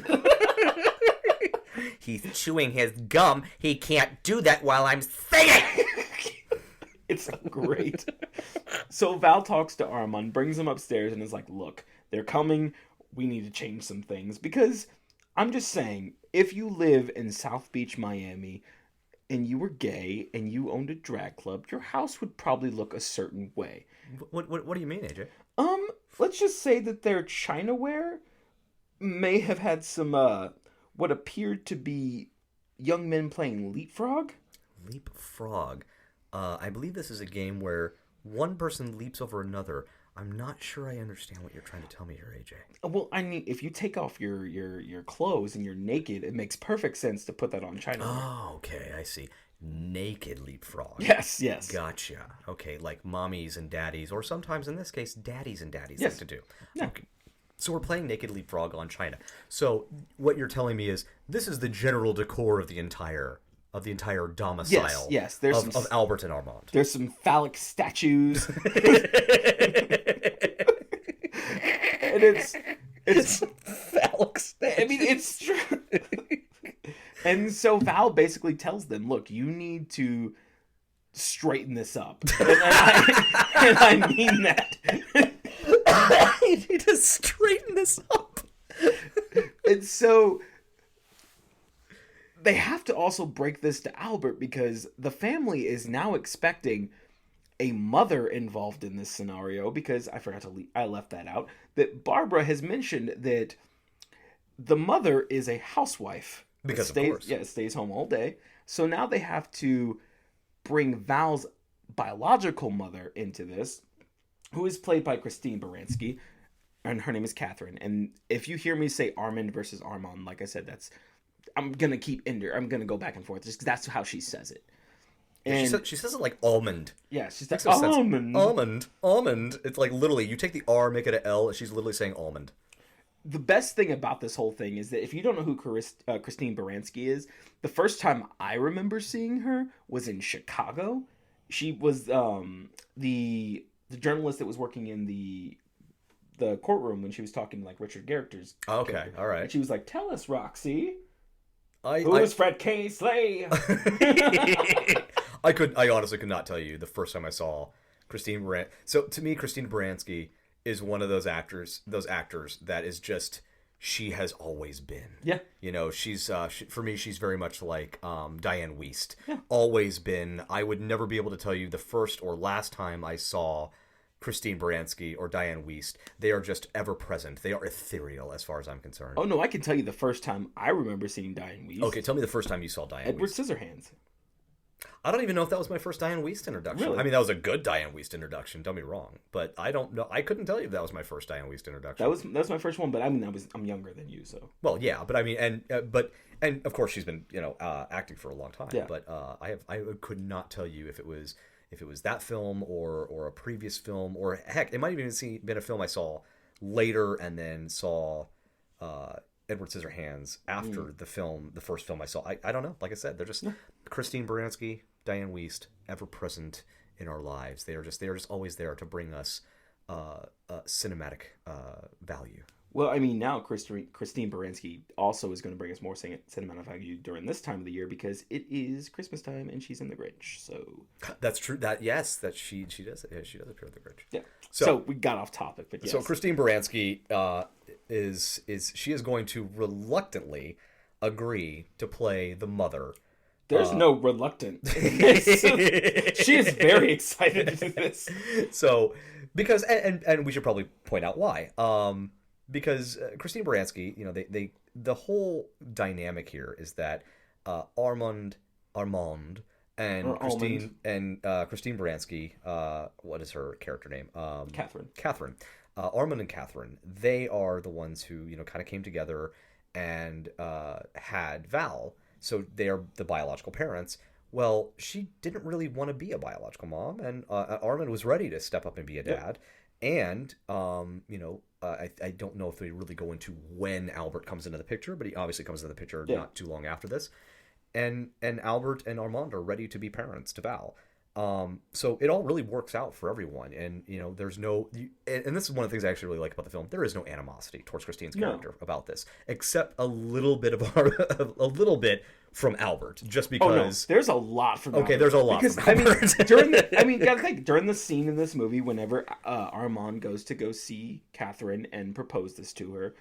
[SPEAKER 1] He's chewing his gum. He can't do that while I'm singing.
[SPEAKER 2] It's great. So Val talks to Armand, brings him upstairs, and is like, look, they're coming. We need to change some things. Because I'm just saying, if you live in South Beach, Miami, and you were gay and you owned a drag club, your house would probably look a certain way.
[SPEAKER 1] What do you mean, AJ?
[SPEAKER 2] Let's just say that their chinaware may have had some what appeared to be young men playing leapfrog.
[SPEAKER 1] Leapfrog. I believe this is a game where one person leaps over another. I'm not sure I understand what you're trying to tell me here, AJ.
[SPEAKER 2] Well, I mean, if you take off your clothes and you're naked, it makes perfect sense to put that on chinaware.
[SPEAKER 1] Oh, okay, I see. Naked leapfrog.
[SPEAKER 2] Yes.
[SPEAKER 1] Gotcha. Okay, like mommies and daddies, or sometimes in this case, daddies and daddies
[SPEAKER 2] Yes.
[SPEAKER 1] like to do.
[SPEAKER 2] Yeah.
[SPEAKER 1] Okay. So we're playing naked leapfrog on China. So what you're telling me is this is the general decor of the entire domicile.
[SPEAKER 2] Yes. There's
[SPEAKER 1] of Albert and Armand.
[SPEAKER 2] There's some phallic statues. And it's
[SPEAKER 1] phallic statues.
[SPEAKER 2] I mean, it's true. And so Val basically tells them, look, you need to straighten this up. And I mean that.
[SPEAKER 1] You need to straighten this up.
[SPEAKER 2] And so they have to also break this to Albert because the family is now expecting a mother involved in this scenario because I left that out. That Barbara has mentioned that the mother is a housewife.
[SPEAKER 1] Because of course.
[SPEAKER 2] Yeah, stays home all day. So now they have to bring Val's biological mother into this, who is played by Christine Baranski, and her name is Catherine. And if you hear me say Armand versus Armand, like I said, I'm gonna go back and forth just because that's how she says it. And
[SPEAKER 1] she says it like almond.
[SPEAKER 2] Yeah, she's
[SPEAKER 1] Makes
[SPEAKER 2] like
[SPEAKER 1] no sense.
[SPEAKER 2] almond.
[SPEAKER 1] It's like literally you take the R, make it an L, and she's literally saying almond.
[SPEAKER 2] The best thing about this whole thing is that if you don't know who Christine Baranski is, the first time I remember seeing her was in Chicago. She was the journalist that was working in the courtroom when she was talking to like Richard Garrick's
[SPEAKER 1] Okay,
[SPEAKER 2] character.
[SPEAKER 1] all right.
[SPEAKER 2] And she was like, "Tell us, Roxy,
[SPEAKER 1] Who
[SPEAKER 2] who's Fred K. Slay?"
[SPEAKER 1] I honestly could not tell you the first time I saw Christine Baranski. So to me, Christine Baranski is one of those actors that is just, she has always been.
[SPEAKER 2] Yeah.
[SPEAKER 1] You know, she's for me, she's very much like Diane Wiest.
[SPEAKER 2] Yeah.
[SPEAKER 1] Always been. I would never be able to tell you the first or last time I saw Christine Baranski or Diane Wiest. They are just ever present. They are ethereal as far as I'm concerned.
[SPEAKER 2] Oh no, I can tell you the first time I remember seeing Diane Wiest.
[SPEAKER 1] Okay, tell me the first time you saw Diane
[SPEAKER 2] Edward
[SPEAKER 1] Wiest.
[SPEAKER 2] Scissorhands.
[SPEAKER 1] I don't even know if that was my first Diane Wiest introduction.
[SPEAKER 2] Really?
[SPEAKER 1] I mean, that was a good Diane Wiest introduction. Don't be wrong, but I don't know. I couldn't tell you if that was my first Diane Wiest introduction.
[SPEAKER 2] That was my first one, but I mean, I'm younger than you, so.
[SPEAKER 1] Well, yeah, but I mean, and of course she's been acting for a long time.
[SPEAKER 2] Yeah.
[SPEAKER 1] But I could not tell you if it was that film or a previous film, or heck, it might have even been a film I saw later and then saw Edward Scissorhands after the first film I saw. I don't know. Like I said, they're just Christine Baranski, Diane Wiest, ever present in our lives. They are just always there to bring us cinematic value.
[SPEAKER 2] Well, I mean, now Christine Baranski also is going to bring us more cinematic value during this time of the year because it is Christmas time and she's in The Grinch. So
[SPEAKER 1] that's true. That she does. Yeah, she does appear in The Grinch.
[SPEAKER 2] Yeah. So we got off topic, but yes.
[SPEAKER 1] So Christine Baranski is going to reluctantly agree to play the mother.
[SPEAKER 2] There's no reluctant. She is very excited to do this.
[SPEAKER 1] So because and we should probably point out why. Because Christine Baranski, the whole dynamic here is that Armand and Christine Baranski, what is her character name? Catherine. Armand and Catherine, they are the ones who kind of came together and had Val. So they are the biological parents. Well, she didn't really want to be a biological mom, and Armand was ready to step up and be a dad. And I don't know if they really go into when Albert comes into the picture, but he obviously comes into the picture not too long after this. And Albert and Armand are ready to be parents to Val. So it all really works out for everyone, and there's no, and this is one of the things I actually really like about the film. There is no animosity towards Christine's character about this, except a little bit from Albert, just because.
[SPEAKER 2] There's a lot from.
[SPEAKER 1] Okay,
[SPEAKER 2] Albert.
[SPEAKER 1] there's a lot.
[SPEAKER 2] Because
[SPEAKER 1] from Albert.
[SPEAKER 2] gotta think during the scene in this movie, whenever Armand goes to go see Catherine and propose this to her,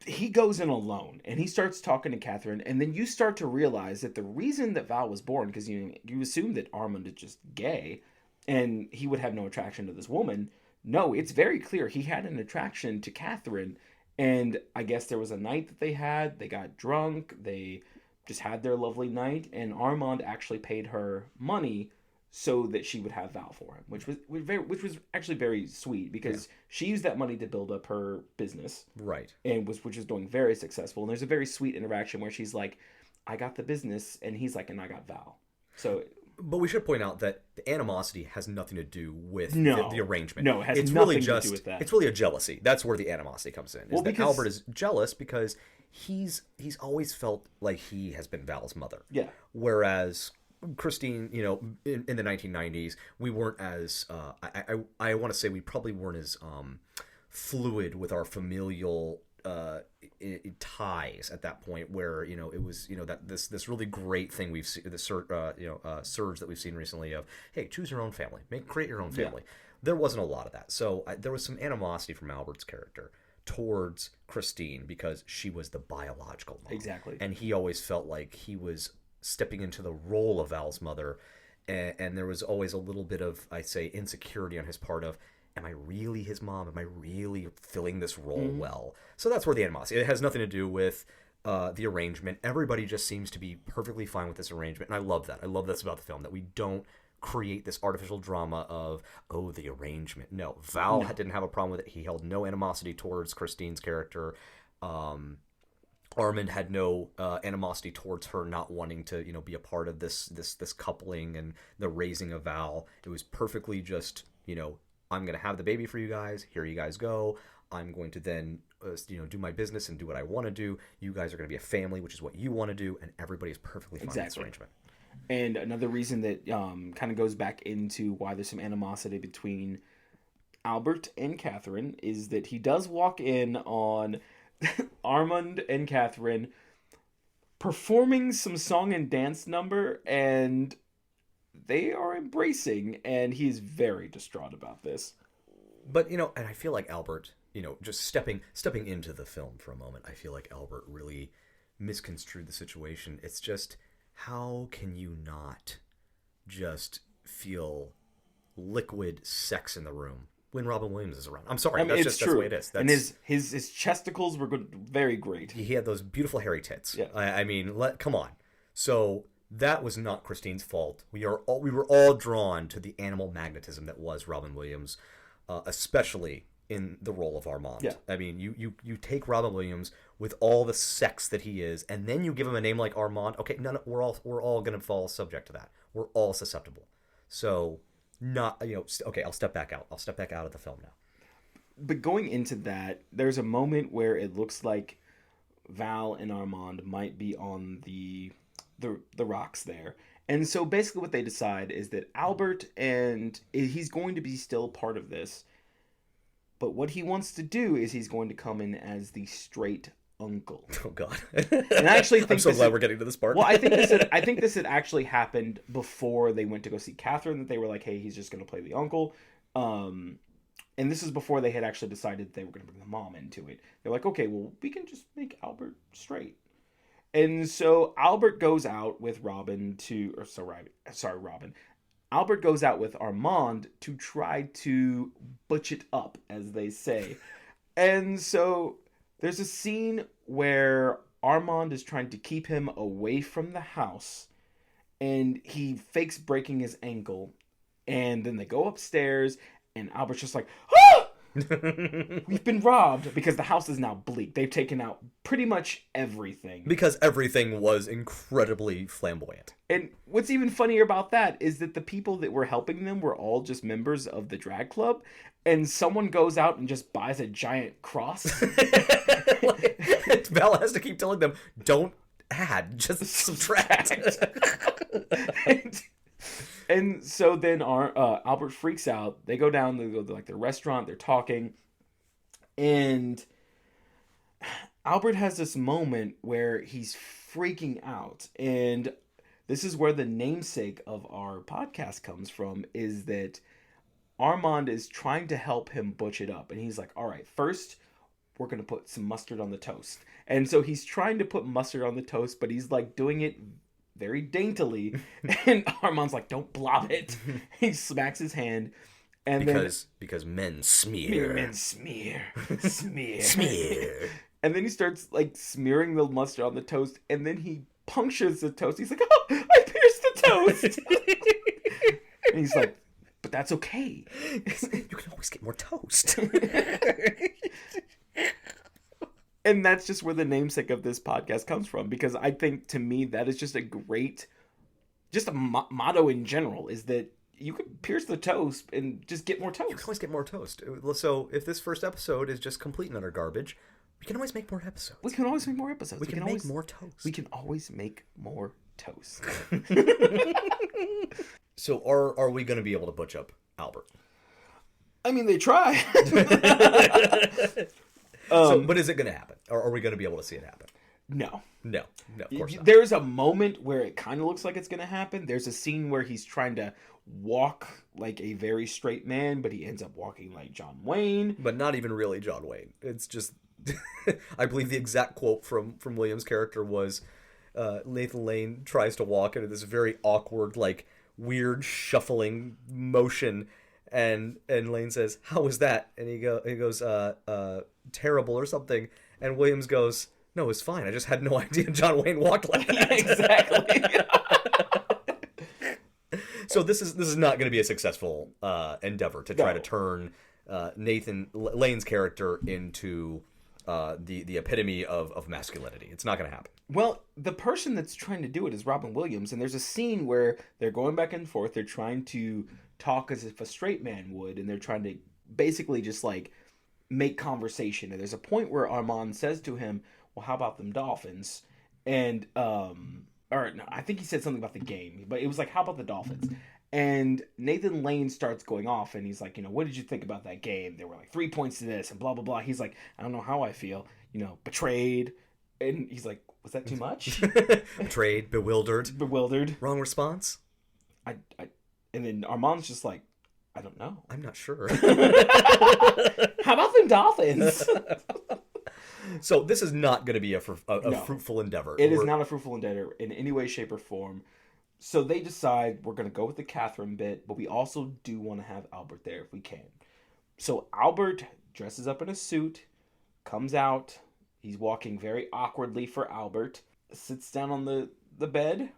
[SPEAKER 2] he goes in alone and he starts talking to Catherine, and then you start to realize that the reason that Val was born, because you assume that Armand is just gay and he would have no attraction to this woman. No, it's very clear he had an attraction to Catherine, and I guess there was a night that they got drunk, they just had their lovely night, and Armand actually paid her money so that she would have Val for him, which was actually very sweet, because she used that money to build up her business,
[SPEAKER 1] Right.
[SPEAKER 2] and which is doing very successful. And there's a very sweet interaction where she's like, "I got the business," and he's like, "And I got Val." So,
[SPEAKER 1] But we should point out that the animosity has nothing to do with the arrangement.
[SPEAKER 2] No, it has
[SPEAKER 1] it's
[SPEAKER 2] nothing
[SPEAKER 1] really
[SPEAKER 2] to
[SPEAKER 1] just,
[SPEAKER 2] do with that.
[SPEAKER 1] It's really a jealousy. That's where the animosity comes in. Is that
[SPEAKER 2] because-
[SPEAKER 1] Albert is jealous because he's always felt like he has been Val's mother.
[SPEAKER 2] Yeah.
[SPEAKER 1] Whereas Christine, in the 1990s, we weren't as I want to say we probably weren't as fluid with our familial ties at that point, where it was that this really great thing we've seen, the surge that we've seen recently of, hey, choose your own family, create your own family. There wasn't a lot of that, so there was some animosity from Albert's character towards Christine because she was the biological mom.
[SPEAKER 2] Exactly.
[SPEAKER 1] And he always felt like he was stepping into the role of Val's mother, and there was always a little bit of, I say, insecurity on his part of, am I really his mom? Am I really filling this role well? So that's where the animosity. It has nothing to do with the arrangement. Everybody just seems to be perfectly fine with this arrangement, and I love that. I love this about the film, that we don't create this artificial drama of, oh, the arrangement. No, Val didn't have a problem with it. He held no animosity towards Christine's character. Armand had no animosity towards her not wanting to, be a part of this coupling and the raising of Val. It was perfectly just, I'm going to have the baby for you guys. Here you guys go. I'm going to then, do my business and do what I want to do. You guys are going to be a family, which is what you want to do, and everybody is perfectly fine with this arrangement.
[SPEAKER 2] And another reason that kind of goes back into why there's some animosity between Albert and Catherine is that he does walk in on Armand and Catherine performing some song and dance number, and they are embracing, and he's very distraught about this.
[SPEAKER 1] But, and I feel like Albert, just stepping into the film for a moment, I feel like Albert really misconstrued the situation. It's just, how can you not just feel liquid sex in the room when Robin Williams is around? I'm sorry, that's the way it is.
[SPEAKER 2] And his chesticles were good, very great.
[SPEAKER 1] He had those beautiful hairy tits.
[SPEAKER 2] Yeah.
[SPEAKER 1] I mean, come on. So that was not Christine's fault. We were all drawn to the animal magnetism that was Robin Williams, especially in the role of Armand.
[SPEAKER 2] Yeah.
[SPEAKER 1] I mean, you take Robin Williams with all the sex that he is, and then you give him a name like Armand. Okay, we're all going to fall subject to that. We're all susceptible. So, okay, I'll step back out. I'll step back out of the film now.
[SPEAKER 2] But going into that, there's a moment where it looks like Val and Armand might be on the rocks there. And so basically what they decide is that Albert, and he's going to be still part of this, but what he wants to do is he's going to come in as the straight uncle.
[SPEAKER 1] Oh God!
[SPEAKER 2] And I actually think
[SPEAKER 1] I'm so glad we're getting to this part.
[SPEAKER 2] Well, I think this had actually happened before they went to go see Catherine. That they were like, "Hey, he's just going to play the uncle," and this is before they had actually decided they were going to bring the mom into it. They're like, "Okay, well, we can just make Albert straight." And so Albert goes out with Robin. Albert goes out with Armand to try to butch it up, as they say. And so there's a scene where Armand is trying to keep him away from the house, and he fakes breaking his ankle. And then they go upstairs, and Albert's just like, ah! We've been robbed, because the house is now bleak. They've taken out pretty much everything.
[SPEAKER 1] Because everything was incredibly flamboyant.
[SPEAKER 2] And what's even funnier about that is that the people that were helping them were all just members of the drag club, and someone goes out and just buys a giant cross.
[SPEAKER 1] Val has to keep telling them, don't add, just subtract.
[SPEAKER 2] And so then Albert freaks out. They go down, they go to like their restaurant, they're talking. And Albert has this moment where he's freaking out. And this is where the namesake of our podcast comes from, is that Armand is trying to help him butch it up. And he's like, all right, first, we're going to put some mustard on the toast. And so he's trying to put mustard on the toast, but he's like doing it very daintily. And Armand's like, don't blob it. He smacks his hand. And
[SPEAKER 1] because men smear.
[SPEAKER 2] Men smear.
[SPEAKER 1] Smear.
[SPEAKER 2] And then he starts like smearing the mustard on the toast, and then he punctures the toast. He's like, oh, I pierced the toast. And he's like, but that's okay.
[SPEAKER 1] You can always get more toast.
[SPEAKER 2] And that's just where the namesake of this podcast comes from, because I think, to me, that is just a great, just a motto in general, is that you could pierce the toast and just get more toast.
[SPEAKER 1] You can always get more toast. So if this first episode is just complete and utter garbage, we can always make more episodes.
[SPEAKER 2] We can always make more episodes.
[SPEAKER 1] We can make more toast.
[SPEAKER 2] We can always make more toast.
[SPEAKER 1] So are we going to be able to butch up Albert?
[SPEAKER 2] I mean, they try.
[SPEAKER 1] But is it going to happen? Or are we going to be able to see it happen?
[SPEAKER 2] No,
[SPEAKER 1] of course not.
[SPEAKER 2] There's a moment where it kind of looks like it's going to happen. There's a scene where he's trying to walk like a very straight man, but he ends up walking like John Wayne.
[SPEAKER 1] But not even really John Wayne. It's just... I believe the exact quote from William's character was, Nathan Lane tries to walk into this very awkward, like, weird shuffling motion, and Lane says, "How was that?" And he goes, "Terrible" or something. And Williams goes, "No, it's fine. I just had no idea John Wayne walked like that."
[SPEAKER 2] Exactly.
[SPEAKER 1] So this is not going to be a successful endeavor to try to turn Nathan Lane's character into the epitome of masculinity. It's not going to happen.
[SPEAKER 2] Well, the person that's trying to do it is Robin Williams, and there's a scene where they're going back and forth. They're trying to talk as if a straight man would, and they're trying to basically just like make conversation. And there's a point where Armand says to him, "Well, how about them Dolphins?" And or no, I think he said something about the game, but it was like, "How about the Dolphins?" And Nathan Lane starts going off, and he's like, "What did you think about that game? There were like 3 points to this, and blah blah blah." He's like, "I don't know how I feel, betrayed." And he's like, "Was that too much?"
[SPEAKER 1] Betrayed, bewildered. Wrong response.
[SPEAKER 2] And then Armand's just like, "I don't know.
[SPEAKER 1] I'm not sure."
[SPEAKER 2] How about them Dolphins?
[SPEAKER 1] So this is not going to be a fruitful endeavor.
[SPEAKER 2] It is not a fruitful endeavor in any way, shape, or form. So they decide we're going to go with the Catherine bit, but we also do want to have Albert there if we can. So Albert dresses up in a suit, comes out. He's walking very awkwardly for Albert, sits down on the bed,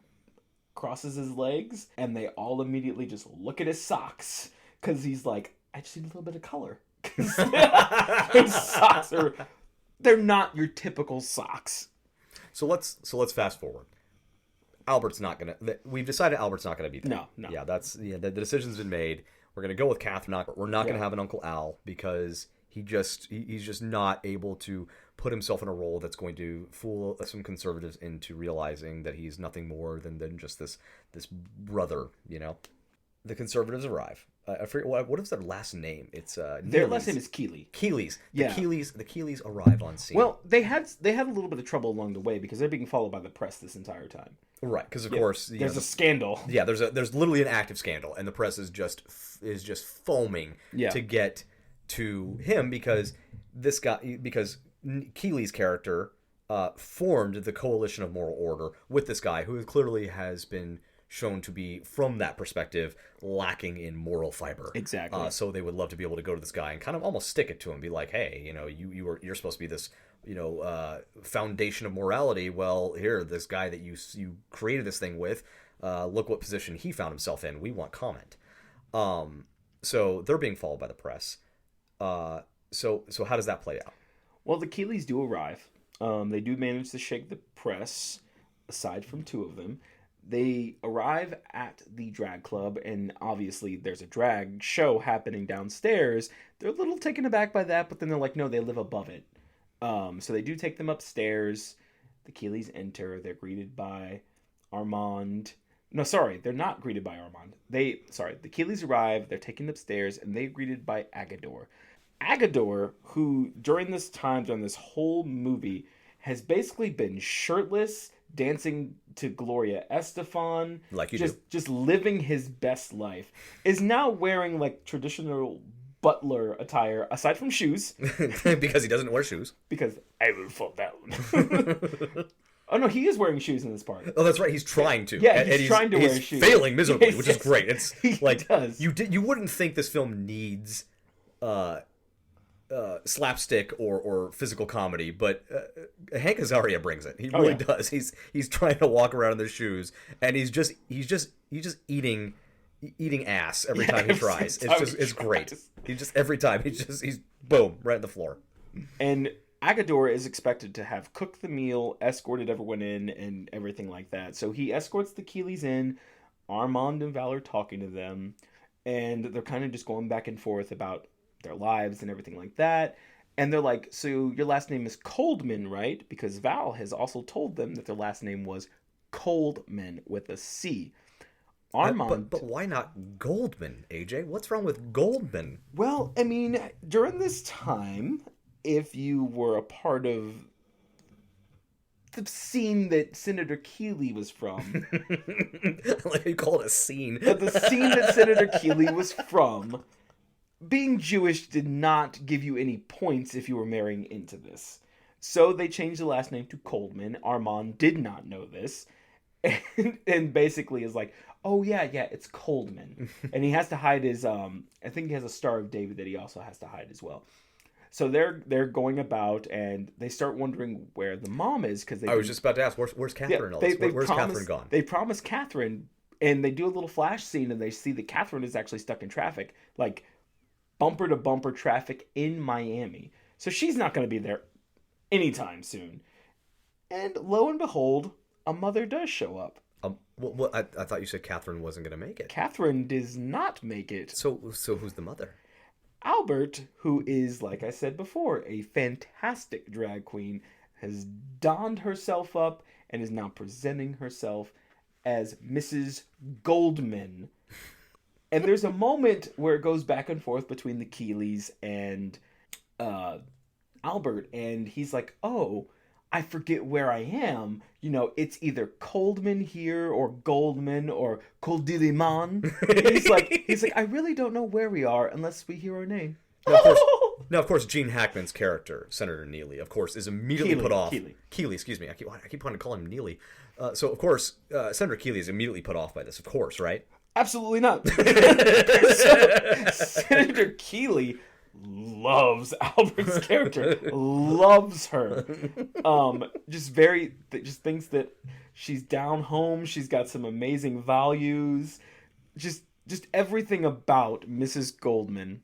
[SPEAKER 2] crosses his legs, and they all immediately just look at his socks, because he's like, "I just need a little bit of color." His socks they're not your typical socks.
[SPEAKER 1] So let's fast forward. Albert's not gonna. We've decided Albert's not gonna be there.
[SPEAKER 2] No.
[SPEAKER 1] Yeah, the decision's been made. We're gonna go with Catherine. We're not gonna have an Uncle Al, because he's just not able to put himself in a role that's going to fool some conservatives into realizing that he's nothing more than just this brother. The conservatives arrive. I forget what is their last name. It's
[SPEAKER 2] their last name is Keeley.
[SPEAKER 1] Keeleys.
[SPEAKER 2] Yeah.
[SPEAKER 1] The Keeleys arrive on scene.
[SPEAKER 2] Well, they had a little bit of trouble along the way, because they're being followed by the press this entire time.
[SPEAKER 1] Right, because of course
[SPEAKER 2] there's a scandal.
[SPEAKER 1] Yeah, there's literally an active scandal, and the press is just foaming to get to him, because Keeley's character formed the Coalition of Moral Order with this guy who clearly has been shown to be, from that perspective, lacking in moral fiber.
[SPEAKER 2] Exactly.
[SPEAKER 1] So they would love to be able to go to this guy and kind of almost stick it to him, be like, "Hey, you're supposed to be this, foundation of morality. Well, here, this guy that you created this thing with, look what position he found himself in. We want comment." So they're being followed by the press. So how does that play out?
[SPEAKER 2] Well, the Keeleys do arrive. They do manage to shake the press, aside from two of them. They arrive at the drag club, and obviously there's a drag show happening downstairs. They're a little taken aback by that, but then they're like, no, they live above it. So they do take them upstairs. The Keeleys enter. They're greeted by Armand. No, sorry, they're not greeted by Armand. The Keeleys arrive. They're taken upstairs, and they're greeted by Agador. Agador, who during this whole movie, has basically been shirtless, dancing to Gloria Estefan,
[SPEAKER 1] like you
[SPEAKER 2] just living his best life, is now wearing like traditional butler attire aside from shoes.
[SPEAKER 1] Because he doesn't wear shoes.
[SPEAKER 2] Because I will fall down. Oh no, he is wearing shoes in this part.
[SPEAKER 1] Oh, that's right. He's trying to.
[SPEAKER 2] Yeah, he's trying to wear shoes.
[SPEAKER 1] Failing miserably,
[SPEAKER 2] Yes,
[SPEAKER 1] which is
[SPEAKER 2] yes.
[SPEAKER 1] great. It's
[SPEAKER 2] He
[SPEAKER 1] like
[SPEAKER 2] does.
[SPEAKER 1] you wouldn't think this film needs slapstick or physical comedy, but Hank Azaria brings it. He really does. He's trying to walk around in their shoes, and he's just eating ass every time he tries. It's great. Every time he's boom right on the floor.
[SPEAKER 2] And Agador is expected to have cooked the meal, escorted everyone in, and everything like that. So he escorts the Keeleys in. Armand and Val are talking to them, and they're kind of just going back and forth about their lives and everything like that. And they're like, so your last name is Coldman, right? Because Val has also told them that their last name was Coldman with a C. Armand.
[SPEAKER 1] But why not Goldman, AJ? What's wrong with Goldman?
[SPEAKER 2] Well, I mean, during this time, if you were a part of the scene that Senator Keeley was from.
[SPEAKER 1] Like you call it a scene.
[SPEAKER 2] The scene that Senator Keeley was from, being Jewish did not give you any points if you were marrying into this. So they changed the last name to Coldman. Armand did not know this. And basically is like, oh yeah, it's Coldman. And he has to hide his, I think he has a Star of David that he also has to hide as well. So they're going about, and they start wondering where the mom is, because
[SPEAKER 1] I was just about to ask, where's Catherine? Where's Catherine gone?
[SPEAKER 2] They promise Catherine, and they do a little flash scene, and they see that Catherine is actually stuck in traffic, like bumper to bumper traffic in Miami. So she's not going to be there anytime soon. And lo and behold, a mother does show up.
[SPEAKER 1] I thought you said Catherine wasn't going to make it.
[SPEAKER 2] Catherine does not make it.
[SPEAKER 1] So who's the mother?
[SPEAKER 2] Albert, who is, like I said before, a fantastic drag queen, has donned herself up and is now presenting herself as Mrs. Goldman. And there's a moment where it goes back and forth between the Keeleys and Albert, and he's like, oh, I forget where I am. You know, it's either Coldman here or Goldman or Coldiliman. he's like, I really don't know where we are unless we hear our name.
[SPEAKER 1] Now, of course, Gene Hackman's character, Senator Neely, of course, is immediately put off. Keeley, excuse me. I keep wanting to call him Neely. So, of course, Senator Keeley is immediately put off by this, of course, right?
[SPEAKER 2] Absolutely not. Senator Keeley loves Albert's character, loves her. Just thinks that she's down home. She's got some amazing values. Just everything about Mrs. Coldman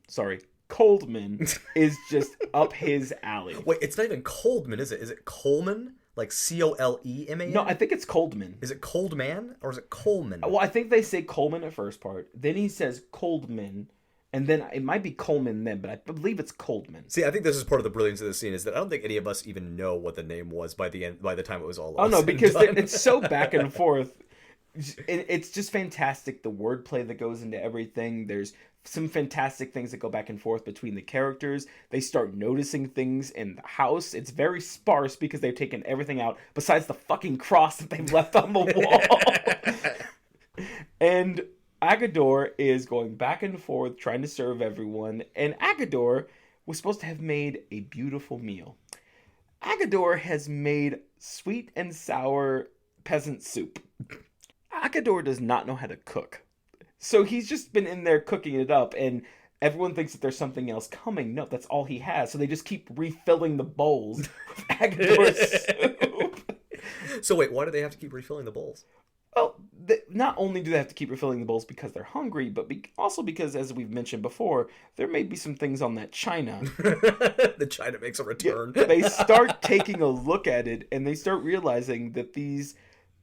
[SPEAKER 2] is just up his alley.
[SPEAKER 1] Wait, it's not even Coldman, is it? Is it Coleman? Like Coleman?
[SPEAKER 2] No, I think it's Coldman.
[SPEAKER 1] Is it Coldman or is it Coleman?
[SPEAKER 2] Well, I think they say Coleman at first part. Then he says Coldman. And then it might be Coleman then, but I believe it's Coldman.
[SPEAKER 1] See, I think this is part of the brilliance of the scene, is that I don't think any of us even know what the name was by the time it was all
[SPEAKER 2] Oh, no, because it's so back and forth. It's just fantastic, the wordplay that goes into everything. There's some fantastic things that go back and forth between the characters. They start noticing things in the house. It's very sparse because they've taken everything out besides the fucking cross that they've left on the wall. And Agador is going back and forth trying to serve everyone, and Agador was supposed to have made a beautiful meal. Agador has made sweet and sour peasant soup. Agador does not know how to cook. So he's just been in there cooking it up, and everyone thinks that there's something else coming. No, that's all he has. So they just keep refilling the bowls with Agador's soup.
[SPEAKER 1] So wait, why do they have to keep refilling the bowls?
[SPEAKER 2] Well, not only do they have to keep refilling the bowls because they're hungry, but also because, as we've mentioned before, there may be some things on that china.
[SPEAKER 1] The china makes a return.
[SPEAKER 2] Yeah, they start taking a look at it, and they start realizing that these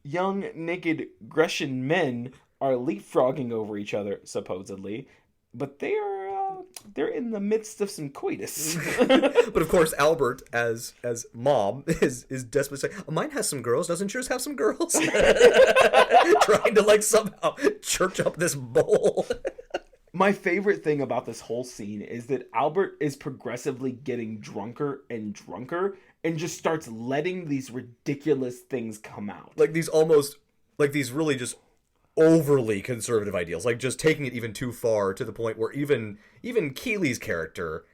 [SPEAKER 2] young, naked Grecian men are leapfrogging over each other, supposedly. But they're in the midst of some coitus.
[SPEAKER 1] But of course, Albert, as mom, is desperately saying, mine has some girls, doesn't yours have some girls? Trying to somehow church up this bowl.
[SPEAKER 2] My favorite thing about this whole scene is that Albert is progressively getting drunker and drunker and just starts letting these ridiculous things come out.
[SPEAKER 1] These really just overly conservative ideals, like just taking it even too far to the point where even Keeley's character,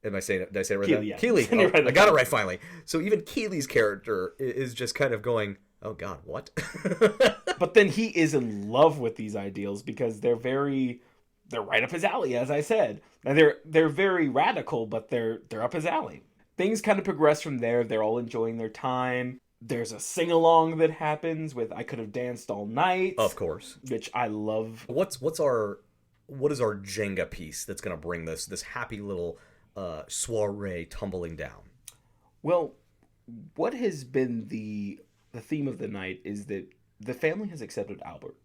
[SPEAKER 1] did I say it right?
[SPEAKER 2] Keeley, yeah.
[SPEAKER 1] Keeley, oh, I got it right finally. So even Keeley's character is just kind of going, oh God, what?
[SPEAKER 2] But then he is in love with these ideals because they're right up his alley, as I said. And they're very radical, but they're up his alley. Things kind of progress from there. They're all enjoying their time. There's a sing-along that happens with I Could Have Danced All Night.
[SPEAKER 1] Of course.
[SPEAKER 2] Which I love.
[SPEAKER 1] What is our Jenga piece that's going to bring this happy little soiree tumbling down?
[SPEAKER 2] Well, what has been the theme of the night is that the family has accepted Albert.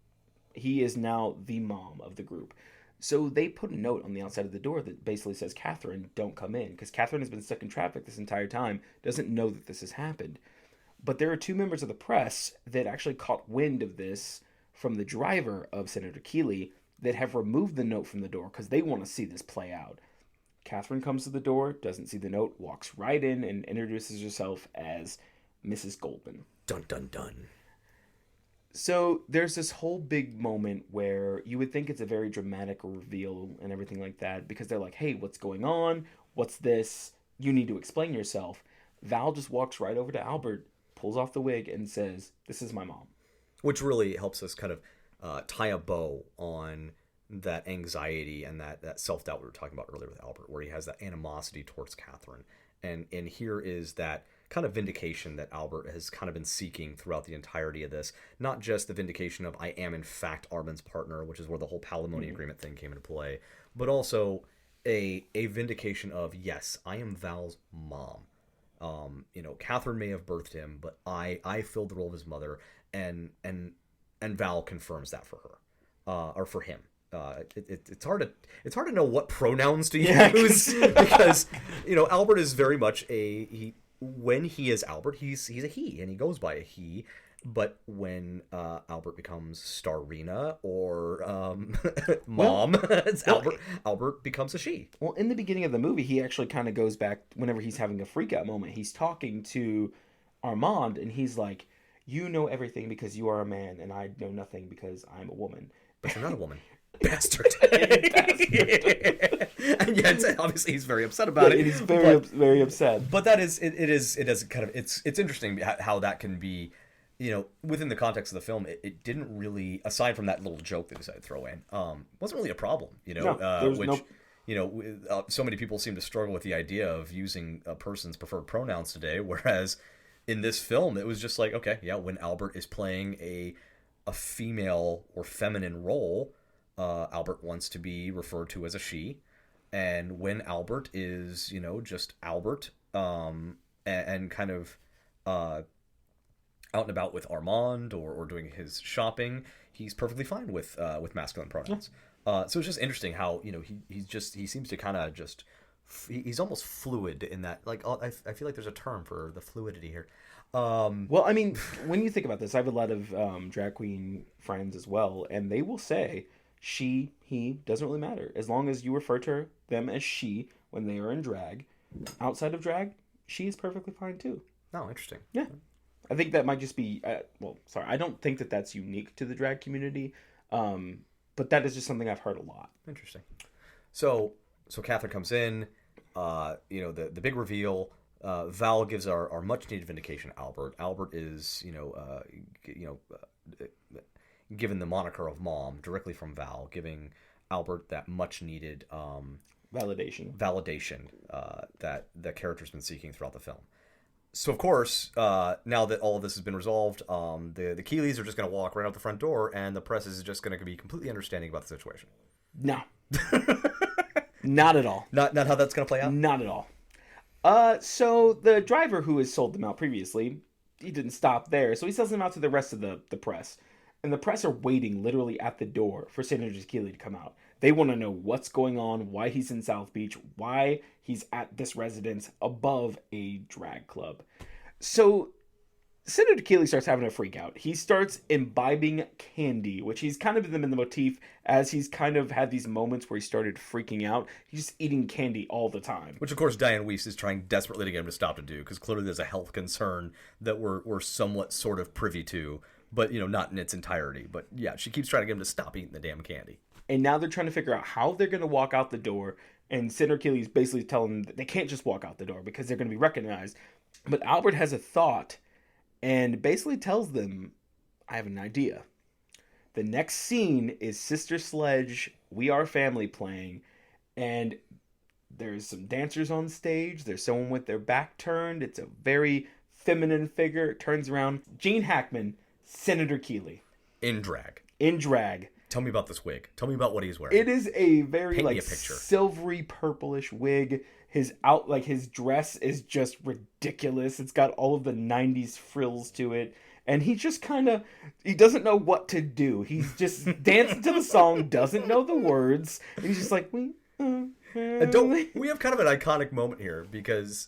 [SPEAKER 2] He is now the mom of the group. So they put a note on the outside of the door that basically says, Catherine, don't come in. Because Catherine has been stuck in traffic this entire time, doesn't know that this has happened. But there are two members of the press that actually caught wind of this from the driver of Senator Keeley that have removed the note from the door because they want to see this play out. Catherine comes to the door, doesn't see the note, walks right in and introduces herself as Mrs. Goldman.
[SPEAKER 1] Dun, dun, dun.
[SPEAKER 2] So there's this whole big moment where you would think it's a very dramatic reveal and everything like that because they're like, hey, what's going on? What's this? You need to explain yourself. Val just walks right over to Albert, pulls off the wig, and says, this is my mom.
[SPEAKER 1] Which really helps us kind of tie a bow on that anxiety and that self-doubt we were talking about earlier with Albert, where he has that animosity towards Catherine. And here is that kind of vindication that Albert has kind of been seeking throughout the entirety of this. Not just the vindication of I am in fact Armin's partner, which is where the whole palimony agreement thing came into play, but also a vindication of, yes, I am Val's mom. Catherine may have birthed him, but I filled the role of his mother, and Val confirms that for her, or for him. It's hard to know what pronouns to use because Albert is very much when he is Albert, he's a he and he goes by a he. But when Albert becomes Starina or Mom, Albert becomes a she.
[SPEAKER 2] Well, in the beginning of the movie, he actually kind of goes back whenever he's having a freak out moment. He's talking to Armand and he's like, you know everything because you are a man and I know nothing because I'm a woman.
[SPEAKER 1] But you're not a woman. Bastard. And yet, obviously, he's very upset about it.
[SPEAKER 2] He's very upset.
[SPEAKER 1] But that is, it is kind of, it's interesting how that can be, within the context of the film, it didn't really, aside from that little joke they decided to throw in, wasn't really a problem, so many people seem to struggle with the idea of using a person's preferred pronouns today, whereas in this film, it was just like, okay, yeah, when Albert is playing a female or feminine role, Albert wants to be referred to as a she, and when Albert is, just Albert, and kind of out and about with Armand or doing his shopping, he's perfectly fine with masculine pronouns. So it's just interesting how he seems to kind of just he's almost fluid in that. Like, I feel like there's a term for the fluidity here.
[SPEAKER 2] Well, I mean, when you think about this, I have a lot of drag queen friends as well, and they will say she, he, doesn't really matter. As long as you refer to them as she when they are in drag. Outside of drag, she is perfectly fine too.
[SPEAKER 1] Oh, interesting.
[SPEAKER 2] Yeah. I think that might just be, I don't think that that's unique to the drag community, but that is just something I've heard a lot.
[SPEAKER 1] Interesting. So Catherine comes in, the big reveal. Val gives our much needed vindication to Albert. Albert is, given the moniker of mom directly from Val, giving Albert that much needed
[SPEAKER 2] validation
[SPEAKER 1] that the character's been seeking throughout the film. So of course, now that all of this has been resolved, the Keeleys are just going to walk right out the front door, and the press is just going to be completely understanding about the situation.
[SPEAKER 2] No, not at all.
[SPEAKER 1] Not how that's going to play out.
[SPEAKER 2] Not at all. So the driver who has sold them out previously, he didn't stop there, so he sells them out to the rest of the press. And the press are waiting literally at the door for Senator Keeley to come out. They want to know what's going on, why he's in South Beach, why he's at this residence above a drag club. So Senator Keeley starts having a freak out. He starts imbibing candy, which he's kind of been in the motif as he's kind of had these moments where he started freaking out. He's just eating candy all the time.
[SPEAKER 1] Which, of course, Diane Weiss is trying desperately to get him to stop and do, because clearly there's a health concern that we're somewhat sort of privy to. but not in its entirety. But yeah, she keeps trying to get him to stop eating the damn candy.
[SPEAKER 2] And now they're trying to figure out how they're going to walk out the door. And Senator Keeley's basically telling them that they can't just walk out the door because they're going to be recognized. But Albert has a thought and basically tells them, I have an idea. The next scene is Sister Sledge, We Are Family playing. And there's some dancers on stage. There's someone with their back turned. It's a very feminine figure. It turns around. Gene Hackman, Senator Keeley.
[SPEAKER 1] In drag.
[SPEAKER 2] In drag.
[SPEAKER 1] Tell me about this wig. Tell me about what he's wearing.
[SPEAKER 2] It is a very
[SPEAKER 1] Paint me a picture.
[SPEAKER 2] Silvery purplish wig. His dress is just ridiculous. It's got all of the 90s frills to it. And he just he doesn't know what to do. He's just dancing to the song, doesn't know the words. And he's just like, we
[SPEAKER 1] have kind of an iconic moment here because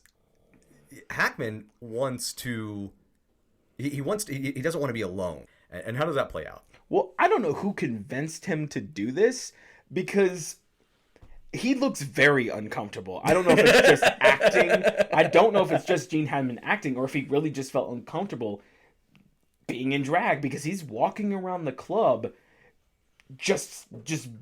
[SPEAKER 1] Hackman wants to, he doesn't want to be alone. And how does that play out?
[SPEAKER 2] Well, I don't know who convinced him to do this because he looks very uncomfortable. I don't know if it's just acting. I don't know if it's just Gene Hackman acting or if he really just felt uncomfortable being in drag because he's walking around the club just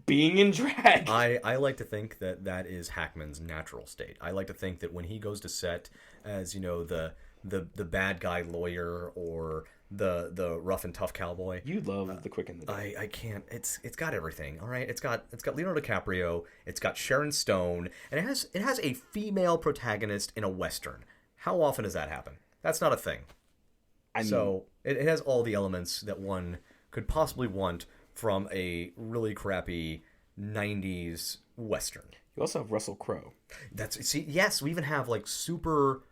[SPEAKER 2] being in drag.
[SPEAKER 1] I like to think that is Hackman's natural state. I like to think that when he goes to set as, the bad guy lawyer or the rough and tough cowboy.
[SPEAKER 2] You love The Quick and the Dead.
[SPEAKER 1] I can't. It's got everything. All right. It's got Leonardo DiCaprio. It's got Sharon Stone, and it has a female protagonist in a western. How often does that happen? That's not a thing. So it has all the elements that one could possibly want from a really crappy 90s western.
[SPEAKER 2] You also have Russell Crowe.
[SPEAKER 1] Yes, we even have super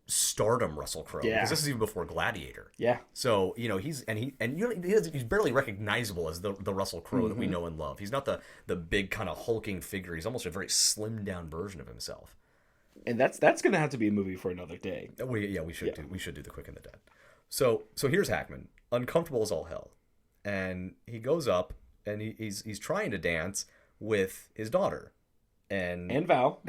[SPEAKER 1] stardom Russell Crowe.
[SPEAKER 2] Yeah.
[SPEAKER 1] Because this is even before Gladiator.
[SPEAKER 2] Yeah.
[SPEAKER 1] So, he's barely recognizable as the Russell Crowe that we know and love. He's not the big kind of hulking figure. He's almost a very slimmed down version of himself.
[SPEAKER 2] And that's going to have to be a movie for another day.
[SPEAKER 1] We should do The Quick and the Dead. So here's Hackman, uncomfortable as all hell. And he goes up and he's trying to dance with his daughter and Val.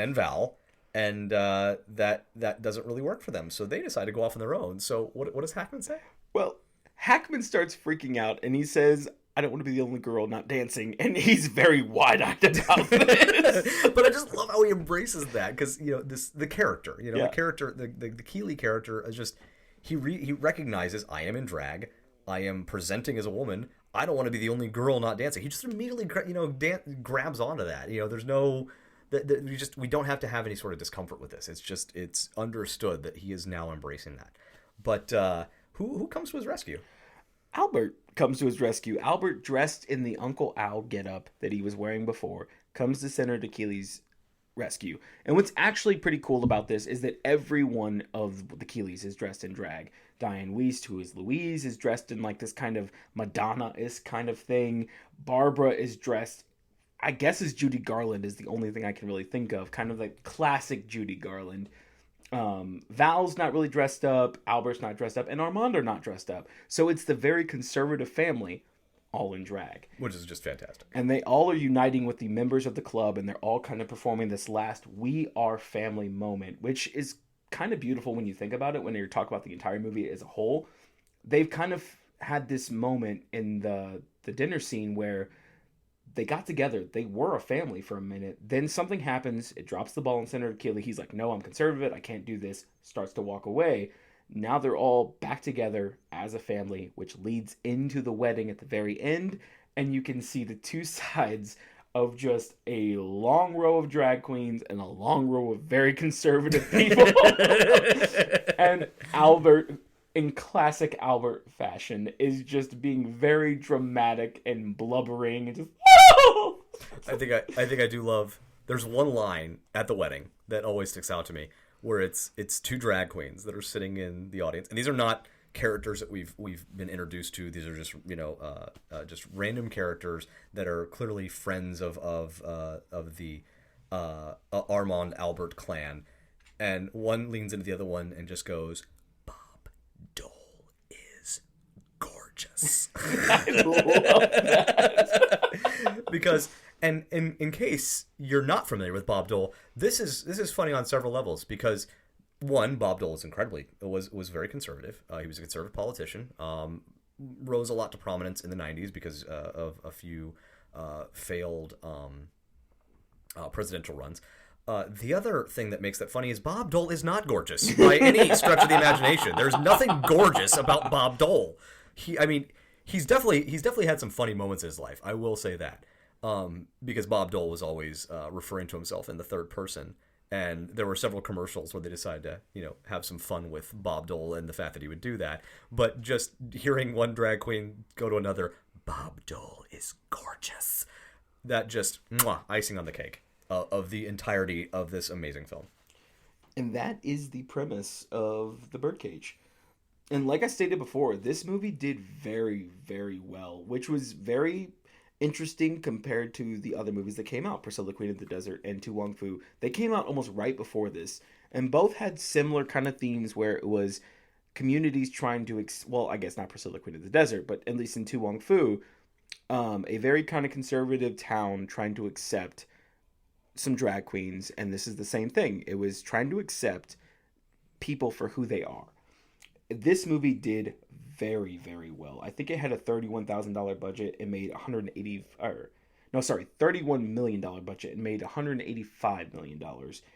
[SPEAKER 1] And that doesn't really work for them. So they decide to go off on their own. So what does Hackman say?
[SPEAKER 2] Well, Hackman starts freaking out and he says, I don't want to be the only girl not dancing. And he's very wide-eyed about this.
[SPEAKER 1] But I just love how he embraces that because, the character, the character, the Keeley character is just, he recognizes, I am in drag. I am presenting as a woman. I don't want to be the only girl not dancing. He just immediately, grabs onto that. There's no... we don't have to have any sort of discomfort with this. It's understood that he is now embracing that. But who comes to his rescue?
[SPEAKER 2] Albert comes to his rescue. Albert, dressed in the Uncle Al getup that he was wearing before, comes to Senator Keeley's rescue. And what's actually pretty cool about this is that every one of the Keeleys is dressed in drag. Diane Wiest, who is Louise, is dressed in this kind of Madonna-esque kind of thing. Barbara is dressed, I guess, as Judy Garland is the only thing I can really think of. Kind of like classic Judy Garland. Val's not really dressed up. Albert's not dressed up. And Armand are not dressed up. So it's the very conservative family all in drag.
[SPEAKER 1] Which is just fantastic.
[SPEAKER 2] And they all are uniting with the members of the club. And they're all kind of performing this last We Are Family moment. Which is kind of beautiful when you think about it. When you talk about the entire movie as a whole. They've kind of had this moment in the dinner scene where they got together. They were a family for a minute. Then something happens. It drops the ball in Senator Keeley. He's like, no, I'm conservative. I can't do this. Starts to walk away. Now they're all back together as a family, which leads into the wedding at the very end. And you can see the two sides of just a long row of drag queens and a long row of very conservative people. And Albert, in classic Albert fashion, is just being very dramatic and blubbering and just...
[SPEAKER 1] I think I do love. There's one line at the wedding that always sticks out to me, where it's two drag queens that are sitting in the audience, and these are not characters that we've been introduced to. These are just just random characters that are clearly friends of the Armand Albert clan, and one leans into the other one and just goes, "Bob Dole is gorgeous."
[SPEAKER 2] I love that.
[SPEAKER 1] Because, and in case you're not familiar with Bob Dole, this is funny on several levels, because one, Bob Dole was very conservative. He was a conservative politician. Rose a lot to prominence in the '90s because of a few failed presidential runs. The other thing that makes that funny is Bob Dole is not gorgeous by any stretch of the imagination. There's nothing gorgeous about Bob Dole. He's definitely had some funny moments in his life. I will say that, because Bob Dole was always referring to himself in the third person, and there were several commercials where they decided to have some fun with Bob Dole and the fact that he would do that. But just hearing one drag queen go to another, Bob Dole is gorgeous. That just icing on the cake of the entirety of this amazing film.
[SPEAKER 2] And that is the premise of The Birdcage. And like I stated before, this movie did very, very well, which was very interesting compared to the other movies that came out, Priscilla Queen of the Desert and To Wong Foo. They came out almost right before this, and both had similar kind of themes where it was communities trying to, well, I guess not Priscilla Queen of the Desert, but at least in To Wong Foo, a very kind of conservative town trying to accept some drag queens, and this is the same thing. It was trying to accept people for who they are. This movie did very, very well. I think it had a $31,000 budget and made $31 million budget and made $185 million.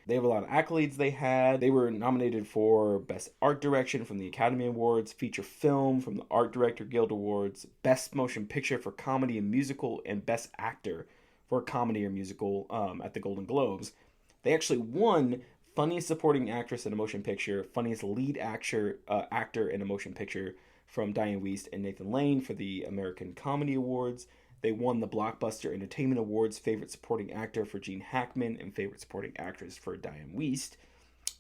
[SPEAKER 2] They have a lot of accolades they had. They were nominated for Best Art Direction from the Academy Awards, Feature Film from the Art Director Guild Awards, Best Motion Picture for Comedy and Musical, and Best Actor for Comedy or Musical at the Golden Globes. They actually won Funniest Supporting Actress in a Motion Picture, Funniest Lead Actor in a Motion Picture from Diane Wiest and Nathan Lane for the American Comedy Awards. They won the Blockbuster Entertainment Awards Favorite Supporting Actor for Gene Hackman and Favorite Supporting Actress for Diane Wiest.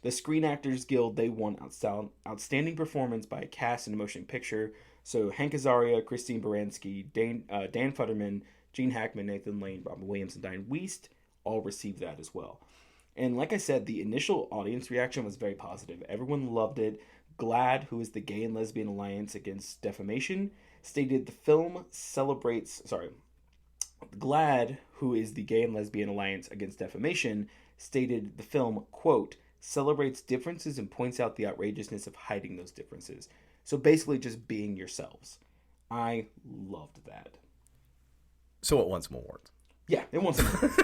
[SPEAKER 2] The Screen Actors Guild, they won Outstanding Performance by a Cast in a Motion Picture. So Hank Azaria, Christine Baranski, Dan Futterman, Gene Hackman, Nathan Lane, Robin Williams, and Diane Wiest all received that as well. And like I said, the initial audience reaction was very positive. Everyone loved it. GLAAD, who is the Gay and Lesbian Alliance Against Defamation, stated the film celebrates... GLAAD, who is the Gay and Lesbian Alliance Against Defamation, stated the film, quote, celebrates differences and points out the outrageousness of hiding those differences. So basically just being yourselves. I loved that.
[SPEAKER 1] So it won some awards.
[SPEAKER 2] Yeah, it won some awards.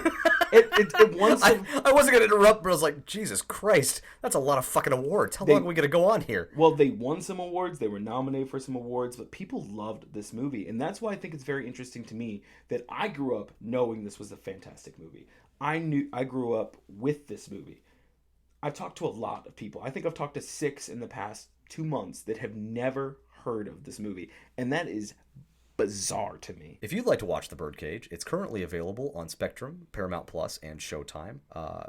[SPEAKER 2] It won some...
[SPEAKER 1] I wasn't going to interrupt, but I was like, Jesus Christ, that's a lot of fucking awards. How long are we going to go on here?
[SPEAKER 2] Well, they won some awards. They were nominated for some awards, but people loved this movie. And that's why I think it's very interesting to me that I grew up knowing this was a fantastic movie. I grew up with this movie. I've talked to a lot of people. I think I've talked to 6 in the past 2 months that have never heard of this movie. And that is bizarre to me.
[SPEAKER 1] If you'd like to watch The Birdcage, it's currently available on Spectrum, Paramount Plus, and Showtime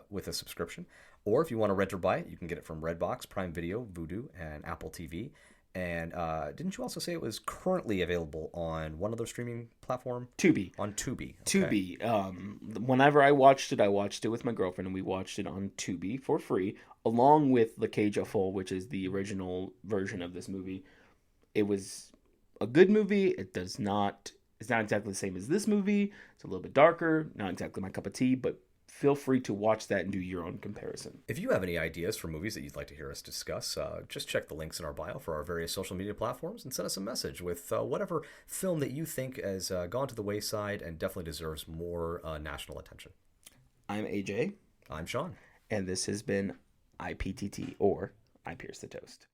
[SPEAKER 1] with a subscription. Or if you want to rent or buy it, you can get it from Redbox, Prime Video, Vudu, and Apple TV. And didn't you also say it was currently available on one other streaming platform?
[SPEAKER 2] Tubi.
[SPEAKER 1] On Tubi.
[SPEAKER 2] Okay. Tubi. Whenever I watched it with my girlfriend, and we watched it on Tubi for free, along with La Cage aux Folles, which is the original version of this movie. It was a good movie. It's not exactly the same as this movie. It's a little bit darker, not exactly my cup of tea, but feel free to watch that and do your own comparison.
[SPEAKER 1] If you have any ideas for movies that you'd like to hear us discuss, just check the links in our bio for our various social media platforms and send us a message with whatever film that you think has gone to the wayside and definitely deserves more national attention.
[SPEAKER 2] I'm AJ.
[SPEAKER 1] I'm Sean.
[SPEAKER 2] And this has been IPTT, or I Pierce the Toast.